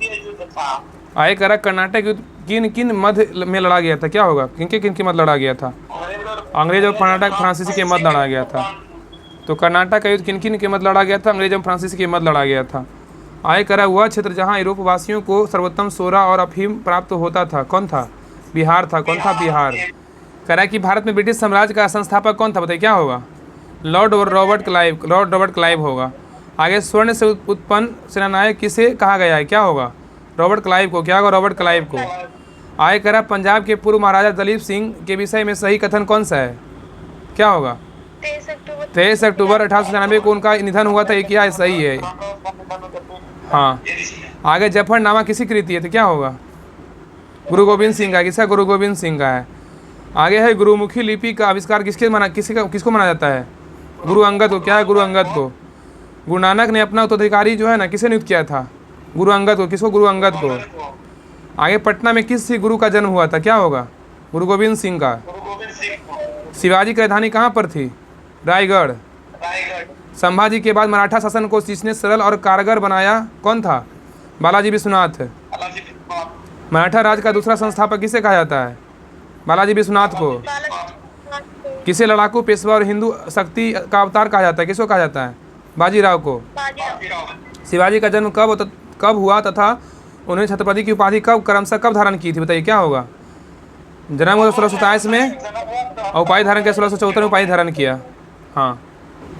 आगे कह रहा है कर्नाटक युद्ध किन मध्य में लड़ा गया था? क्या होगा? किन के मध्य लड़ा गया था? अंग्रेज और कर्नाटक फ्रांसीसी के मध्य लड़ा गया था। तो कर्नाटक का युद्ध किन के मध्य लड़ा गया था? अंग्रेज और फ्रांसीसी के मध्य लड़ा गया था। आगे कह रहा है वह क्षेत्र जहाँ यूरोप वासियों को सर्वोत्तम सोरा और अफीम प्राप्त होता था कौन था? बिहार था। कौन था? बिहार। कह रहा है कि भारत में ब्रिटिश साम्राज्य का संस्थापक कौन था? बताइए। क्या होगा? लॉर्ड रॉबर्ट क्लाइव होगा। आगे स्वर्ण से उत्पन्न सेनानायक किसे कहा गया है, क्या होगा? रॉबर्ट क्लाइव को। क्या होगा? रॉबर्ट क्लाइव को। आगे कह रहा पंजाब के पूर्व महाराजा दलीप सिंह के विषय में सही कथन कौन सा है, क्या होगा? 23 अक्टूबर 1896 को उनका निधन हुआ था, ये क्या है? सही है। हाँ। आगे जफरनामा किसी की रीति है, तो क्या होगा? गुरु गोविंद सिंह का। किसका? गुरु गोविंद सिंह का है। आगे है गुरुमुखी लिपि का आविष्कार किसको माना जाता है? गुरु अंगद को। क्या है? गुरु अंगद को। गुरु नानक ने अपना उत्तराधिकारी जो है ना किसे नियुक्त किया था? गुरु अंगद को। किसको? गुरु अंगद को। आगे पटना में किस गुरु का जन्म हुआ था, क्या होगा? गुरु गोविंद सिंह का। शिवाजी की राजधानी कहाँ पर थी? रायगढ़। संभाजी के बाद मराठा शासन को जिसने सरल और कारगर बनाया कौन था? बालाजी विश्वनाथ। मराठा राज का दूसरा संस्थापक किसे कहा जाता है? बालाजी विश्वनाथ को। किसे लड़ाकू पेशवा और हिंदू शक्ति का अवतार कहा जाता है, किसको कहा जाता है? बाजीराव को। शिवाजी का जन्म कब हुआ तथा उन्होंने छत्रपति की उपाधि क्रमशः कब धारण की थी, बताइए क्या होगा? जन्म हुआ 1627 में और उपाधि धारण किया 1674 में उपाधि धारण किया। हाँ।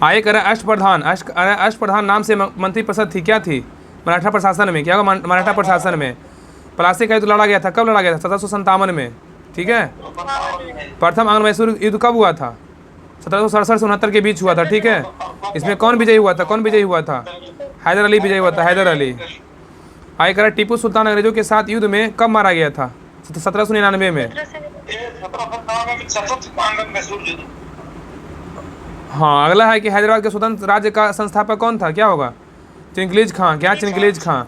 आगे करें अष्टप्रधान। अष्टप्रधान नाम से मंत्रिपरिषद थी, क्या थी? मराठा प्रशासन में। क्या होगा? मराठा प्रशासन में। प्लासी का युद्ध लड़ा गया था, कब लड़ा गया था? 1757 में। ठीक है। प्रथम आंग्ल मैसूर युद्ध कब हुआ था? 1767 से 69 के बीच हुआ था। ठीक है। इसमें कौन विजयी हुआ था? कौन विजयी हुआ था? हैदर अली विजयी हुआ था, हैदर अली। आगे करा टिप्पू सुल्तान अंग्रेजों के साथ युद्ध में कब मारा गया था? 1799 में। हाँ। अगला है कि हैदराबाद के स्वतंत्र राज्य का संस्थापक कौन था, क्या होगा? चिंगलीज खां। क्या? चिंगलीज खां।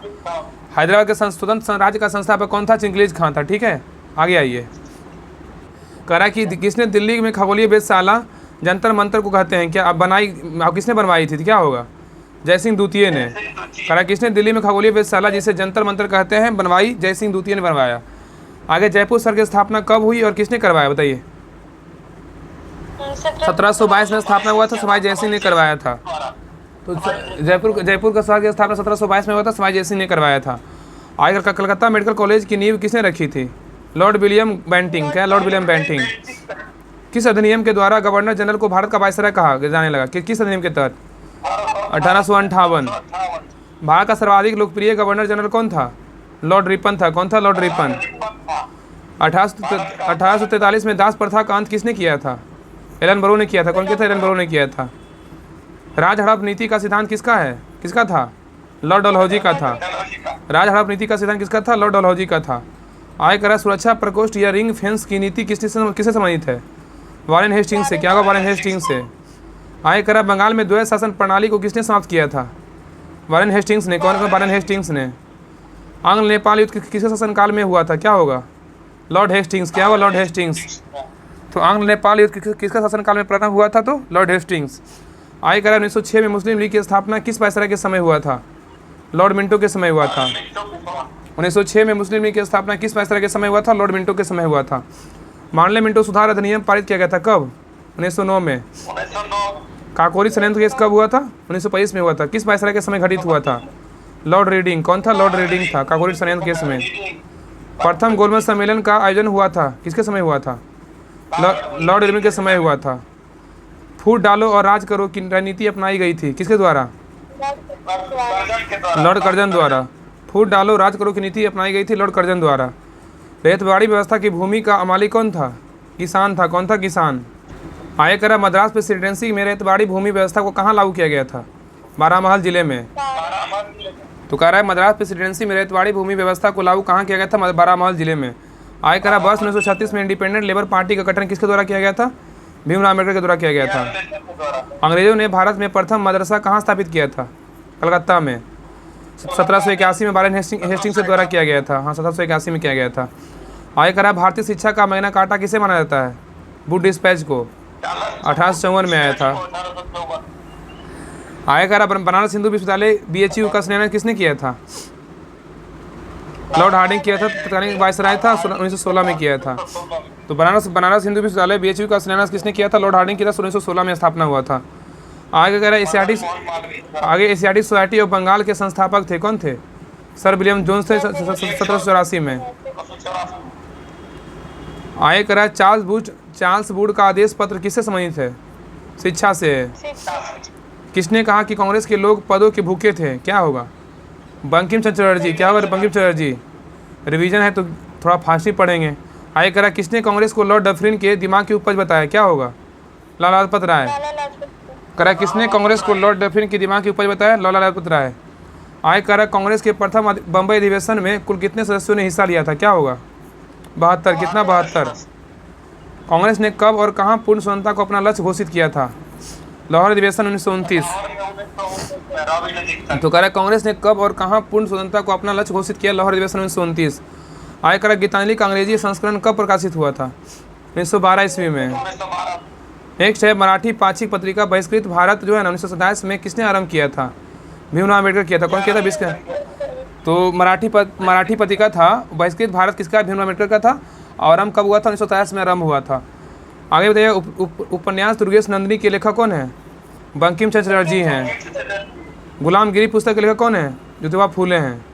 हैदराबाद के स्वतंत्र राज्य का संस्थापक कौन था? चिंगलीज खां था। ठीक है। आगे आइए। करा कि किसने दिल्ली में खगोलीय वेधशाला जंतर मंतर को कहते हैं, क्या अब किसने बनवाई थी, क्या होगा? जयसिंह द्वितीय ने। करा किसने दिल्ली में खगोलीय वेधशाला जिसे जंतर मंतर कहते हैं बनवाई? जयसिंह द्वितीय ने बनवाया। आगे जयपुर शहर की स्थापना कब हुई और किसने करवाया, बताइए? 1722 में स्थापना हुआ था, सवाई जयसिंह ने करवाया था। तो जयपुर का शहर की स्थापना 1722 में हुआ था, सवाई जयसिंह ने करवाया था। आगे कलकत्ता मेडिकल कॉलेज की नींव किसने रखी थी? Lord William Bentinck. क्या? Lord William Bentinck. किस अधिनियम के द्वारा गवर्नर जनरल को भारत का वायसराय कहा जाने लगा, किस अधिनियम के तहत? 1858। भारत का सर्वाधिक लोकप्रिय गवर्नर जनरल कौन था? लॉर्ड रिपन था। कौन था? Lord Ripon. 1843 में दास प्रथा का अंत किसने किया था? एलन बरो ने किया था। कौन किया था? एलन बरो ने किया था। राज हड़प नीति का सिद्धांत किसका है, किसका था? लॉर्ड डलहौजी का था। राज हड़प नीति का सिद्धांत किसका था? लॉर्ड डलहौजी का था। आय करा सुरक्षा प्रकोष्ठ या रिंग फेंस की नीति किससे संबंधित है? वॉरेन हेस्टिंग्स से। क्या होगा? वॉरेन हेस्टिंग्स से। आय करा बंगाल में द्वैध शासन प्रणाली को किसने समाप्त किया था? वॉरेन हेस्टिंग्स ने। कौन? वॉरेन हेस्टिंग्स ने। आंग्ल नेपाल युद्ध किसके शासनकाल में हुआ था, क्या होगा? Lord Hastings. क्या होगा? Lord Hastings. तो आंग्ल नेपाल युद्ध किसका शासनकाल में प्रारंभ हुआ था? तो लॉर्ड हेस्टिंग्स। आय करा 1906 में मुस्लिम लीग की स्थापना किस वायसराय के समय हुआ था? लॉर्ड मिंटो के समय हुआ था। 1906 में मुस्लिम लीग की स्थापना किस वायसराय के समय हुआ था? लॉर्ड मिंटो के समय हुआ था। मार्ले मिंटो सुधार अधिनियम पारित किया गया था कब? 1909 में। काकोरी षड्यंत्र केस कब हुआ था? 1925 में हुआ था। किस वायसराय के समय घटित हुआ था? Lord reading. कौन था? लॉर्ड रीडिंग था। काकोरी षड्यंत्र केस में। प्रथम गोलमेज सम्मेलन का आयोजन हुआ था, किसके समय हुआ था? लॉर्ड इरविन के समय हुआ था। फूट डालो और राज करो की रणनीति अपनाई गई थी, किसके द्वारा? लॉर्ड कर्जन द्वारा। फूट डालो राज करो की नीति अपनाई गई थी लॉर्ड कर्जन द्वारा। रेतवाड़ी व्यवस्था की भूमि का मालिक कौन था? किसान था। कौन था? किसान। आय करा मद्रास प्रेसिडेंसी में रेतवाड़ी भूमि व्यवस्था को कहाँ लागू किया गया था? बारामहल जिले में। तो कह रहा है मद्रास प्रेसिडेंसी में रेतवाड़ी भूमि व्यवस्था को लागू कहाँ किया गया था? बारामहल जिले में। आय करा वर्ष 1936 में इंडिपेंडेंट लेबर पार्टी का गठन किसके द्वारा किया गया था? भीमराव अम्बेडकर के द्वारा किया गया था। अंग्रेजों ने भारत में प्रथम मदरसा कहाँ स्थापित किया था? कलकत्ता में। 1781 में वॉरेन हेस्टिंग्स के द्वारा किया गया था। हाँ, 1781 में किया गया था। आगे करा भारतीय शिक्षा का मैग्ना कार्टा किसे माना जाता है? वुड डिस्पैच को। 1854 में आया था। आगे करा बनारस हिंदू विश्वविद्यालय BHU का शिलान्यास किसने किया था? लॉर्ड हार्डिंग किया था। तत्कालीन वायसराय था, 1916 में किया था। तो बनारस हिंदू विश्वविद्यालय BHU का शिलान्यास किसने किया था? लॉर्ड हार्डिंग किया था। 1916 में स्थापना हुआ था। आगे कह रहा है एशियाटिक सोसाइटी ऑफ बंगाल के संस्थापक थे, कौन थे? सर विलियम जोन्स थे। 1784 में। आगे कह रहा है चार्ल्स वुड का आदेश पत्र किससे संबंधित है? शिक्षा से है। किसने कहा कि कांग्रेस के लोग पदों के भूखे थे? क्या होगा? बंकिम चंद्र चटर्जी। क्या होगा? बंकिम चटर्जी। रिवीजन है तो थोड़ा फांसी पड़ेंगे। आगे करा, किसने कांग्रेस को लॉर्ड डफरिन के दिमाग की उपज बताया? क्या होगा? लाला लाजपत राय। लाला लाजपत करा, किसने कांग्रेस को लॉर्ड डफरिन की दिमाग की उपज बताया? लाला लाजपत राय। आगे करा, कांग्रेस के प्रथम बम्बई अधिवेशन में कुल कितने सदस्यों ने हिस्सा लिया था? क्या होगा? 72। कितना? 72। कांग्रेस ने कब और कहाँ पूर्ण स्वतंत्रता को अपना लक्ष्य घोषित किया था? लाहौर अधिवेशन 1929। तो कह रहा है कांग्रेस ने कब और कहाँ पूर्ण स्वतंत्रता को अपना लक्ष्य घोषित किया? लाहौर अधिवेशन 1929। आगे करा, गीतांजलि का अंग्रेजी संस्करण कब प्रकाशित हुआ था? 1912 ईस्वी में। नेक्स्ट है, मराठी पाक्षिक पत्रिका बहिष्कृत भारत जो है ना 1927 में किसने आरंभ किया था? भीमराव अम्बेडकर किया था। कौन किया था? बिस्कर। तो मराठी पत्रिका था बहिष्कृत भारत किसका? भीमराव अम्बेडकर का था। और आरंभ कब हुआ था? 1927 में आरंभ हुआ था। आगे बताइए, उपन्यास दुर्गेश नंदिनी के लेखक कौन है? बंकिम चंद्र चटर्जी हैं। गुलामगिरी पुस्तक के लेखक कौन है? ज्योतिबा फूले हैं।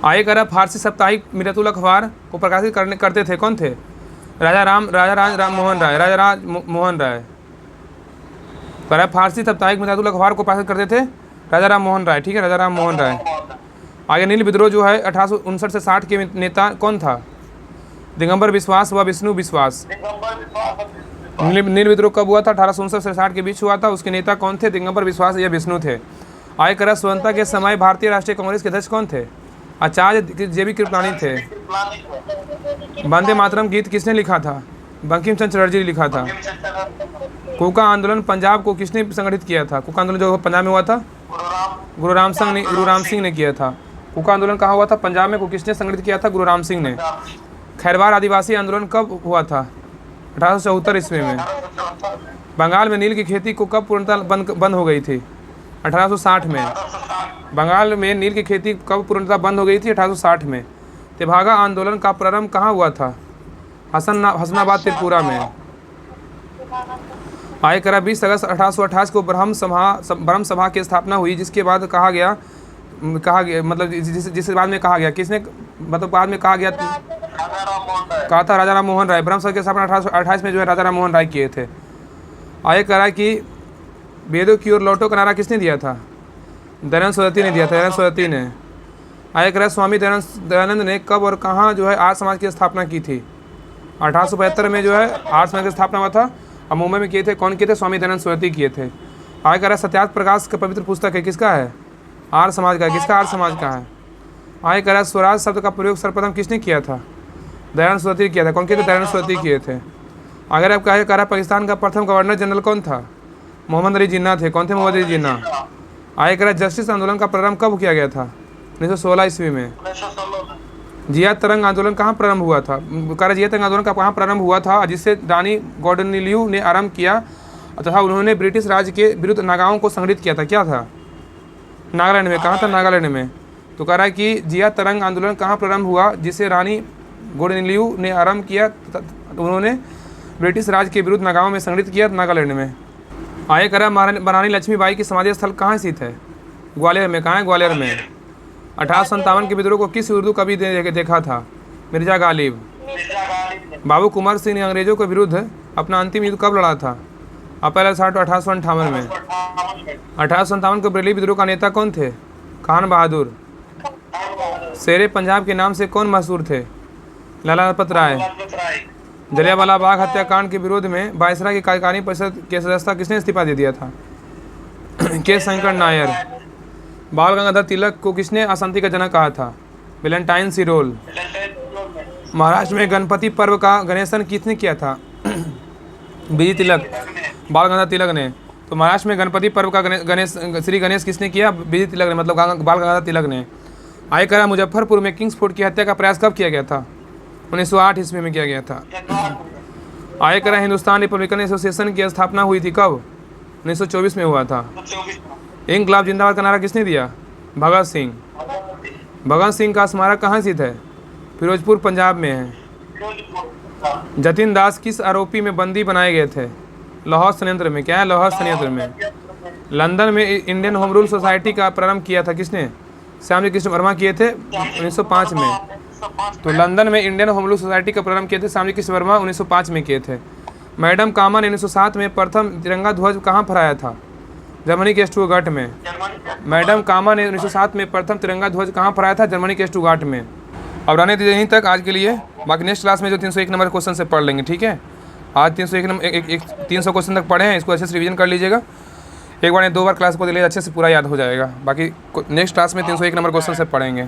आगे करा, फारसी साप्ताहिक मिरतुल अखबार को प्रकाशित करते थे कौन थे? राजा मोहन राय। करा, फारसी साप्ताहिक मिरतुल अखबार को प्रकाशित करते थे राजा राम मोहन राय। ठीक है, राजा राम मोहन राय। आगे, नील विद्रोह जो है 1859 से 60 के नेता कौन था? दिगंबर बिश्वास व विष्णु विश्वास। नील विद्रोह कब हुआ था? 1859 से 60 के बीच हुआ था। उसके नेता कौन थे? दिगंबर बिश्वास या विष्णु थे। आगे करा, स्वतंत्रता के समय भारतीय राष्ट्रीय कांग्रेस के अध्यक्ष कौन थे? आचार्य जे बी कृपलानी थे। वंदे मातरम गीत किसने लिखा था? बंकिम चंद्र चटर्जी ने लिखा था। कूका आंदोलन पंजाब को किसने संगठित किया था? कूका आंदोलन जो पंजाब में हुआ था गुरु राम सिंह ने किया था। कूका आंदोलन कहाँ हुआ था? पंजाब में। को किसने संगठित किया था? गुरु राम सिंह ने। खैरवार आदिवासी आंदोलन कब हुआ था? 1874 ईस्वी में। बंगाल में नील की खेती को कब पूर्णतः बंद हो गई थी? 1860 में। बंगाल में नील की खेती कब पूर्णतः बंद हो गई थी? 1860 में। तेभागा आंदोलन का प्रारंभ कहाँ हुआ था? हसनाबाद त्रिपुरा में। आगे करा, 20 अगस्त 1828 को ब्रह्म सभा की स्थापना हुई, जिसके बाद कहा गया मतलब जिस बाद में कहा गया, किसने मतलब बाद में कहा गया कहा था? राजा राम मोहन राय। ब्रह्म सभा की स्थापना 1828 में जो है राजा राम मोहन राय किए थे। आगे करा कि वेदों की ओर लौटो का नारा किसने दिया था? दयानंद सरस्वती ने दिया था। दयानंद सरस्वती ने। आगे करा, स्वामी दयानंद ने कब और कहाँ जो है आर्य समाज की स्थापना की थी? 1875 में जो है आर्य समाज की स्थापना हुआ था। और मुंबई में किए थे। कौन किए थे? स्वामी दयानंद सरस्वती किए थे। आगे करा, सत्यार्थ प्रकाश का पवित्र पुस्तक है किसका है? आर्य समाज का। किसका? आर्य समाज का है। आगे करा, स्वराज शब्द का प्रयोग सर्वप्रथम किसने किया था? दयानंद सरस्वती किया था। कौन किए थे? दयानंद सरस्वती किए थे। अगर आप कहा, पाकिस्तान का प्रथम गवर्नर जनरल कौन था? मोहम्मद अली जिन्ना थे। कौन थे? मोहम्मद अली जिन्ना। आगे करा, जस्टिस आंदोलन का प्रारंभ कब किया गया था? 1916 ईस्वी में। जिया तरंग आंदोलन कहाँ प्रारंभ हुआ था? जिया तरंग आंदोलन का कहाँ प्रारंभ हुआ था? जिससे रानी गॉर्डनलियू ने आरंभ किया तथा उन्होंने ब्रिटिश राज के विरुद्ध नागाओं को संगठित किया था। क्या था? नागालैंड में। कहाँ था? नागालैंड में। तो कह रहा है कि जिया तरंग आंदोलन कहाँ प्रारंभ हुआ? जिसे रानी गॉर्डनलियू ने आरंभ किया, उन्होंने ब्रिटिश राज के विरुद्ध नागाओं में संगठित किया, नागालैंड में। आगे करा, महारानी लक्ष्मीबाई की समाधि स्थल कहाँ स्थित है? ग्वालियर में। कहाँ है? ग्वालियर में। 1857 के विद्रोह को किस उर्दू कवि ने देखा था? मिर्जा गालिब। बाबू कुंवर सिंह ने अंग्रेजों के विरुद्ध अपना अंतिम युद्ध कब लड़ा था? अप्रैल 1858 में। 1857 के बरेली विद्रोह का नेता कौन थे? खान बहादुर। शेरे पंजाब के नाम से कौन मशहूर थे? लाला लाजपत राय। जलियांवाला बाग हत्याकांड के विरोध में वायसराय की कार्यकारिणी परिषद के सदस्यता किसने इस्तीफा दे दिया था? के शंकर नायर। बाल गंगाधर तिलक को किसने अशांति का जनक कहा था? वैलेंटाइन सिरोल। महाराष्ट्र में गणपति पर्व का गणेशन किसने किया था? बीजी तिलक। बाल गंगाधर तिलक ने। तो महाराष्ट्र में गणपति पर्व का श्री गणेश किसने किया? बीजी तिलक ने, मतलब बाल गंगाधर तिलक ने। आगे करा, मुजफ्फरपुर में किंग्स फोर्ट की हत्या का प्रयास कब किया गया था? 1908 ईस्वी में किया गया था। आगे करा, हिंदुस्तान रिपब्लिकन एसोसिएशन की स्थापना हुई थी कब? 1924 में हुआ था। इंकलाब जिंदाबाद का नारा किसने दिया? भगत सिंह। भगत सिंह का स्मारक कहाँ स्थित है? फिरोजपुर पंजाब में है। जतिन दास किस आरोपी में बंदी बनाए गए थे? लाहौर षड्यंत्र में। क्या है? लाहौर षड्यंत्र में। लंदन में इंडियन होम रूल सोसाइटी का प्रारंभ किया था किसने? श्यामजी कृष्ण वर्मा किए थे 1905 में। तो लंदन में इंडियन होम रूल सोसाइटी का प्रारंभ किए थे श्यामजी कृष्ण वर्मा 1905 में किए थे। मैडम कामा ने 1907 में प्रथम तिरंगा ध्वज कहाँ फहराया था? जर्मनी के स्टुटगार्ट में। जर्मनी का मैडम कामा ने 1907 में प्रथम तिरंगा ध्वज कहाँ फहराया था? जर्मनी के स्टुटगार्ट में। अब रहने दीजिए यहीं तक आज के लिए, बाकी नेक्स्ट क्लास में जो 301 नंबर क्वेश्चन से पढ़ लेंगे, ठीक है। आज 301 नंबर 300 क्वेश्चन तक पढ़े हैं, इसको अच्छे से रिवीजन कर लीजिएगा। एक बार नहीं 2 बार क्लास को ले अच्छे से पूरा याद हो जाएगा। बाकी नेक्स्ट क्लास में 301 नंबर क्वेश्चन से पढ़ेंगे।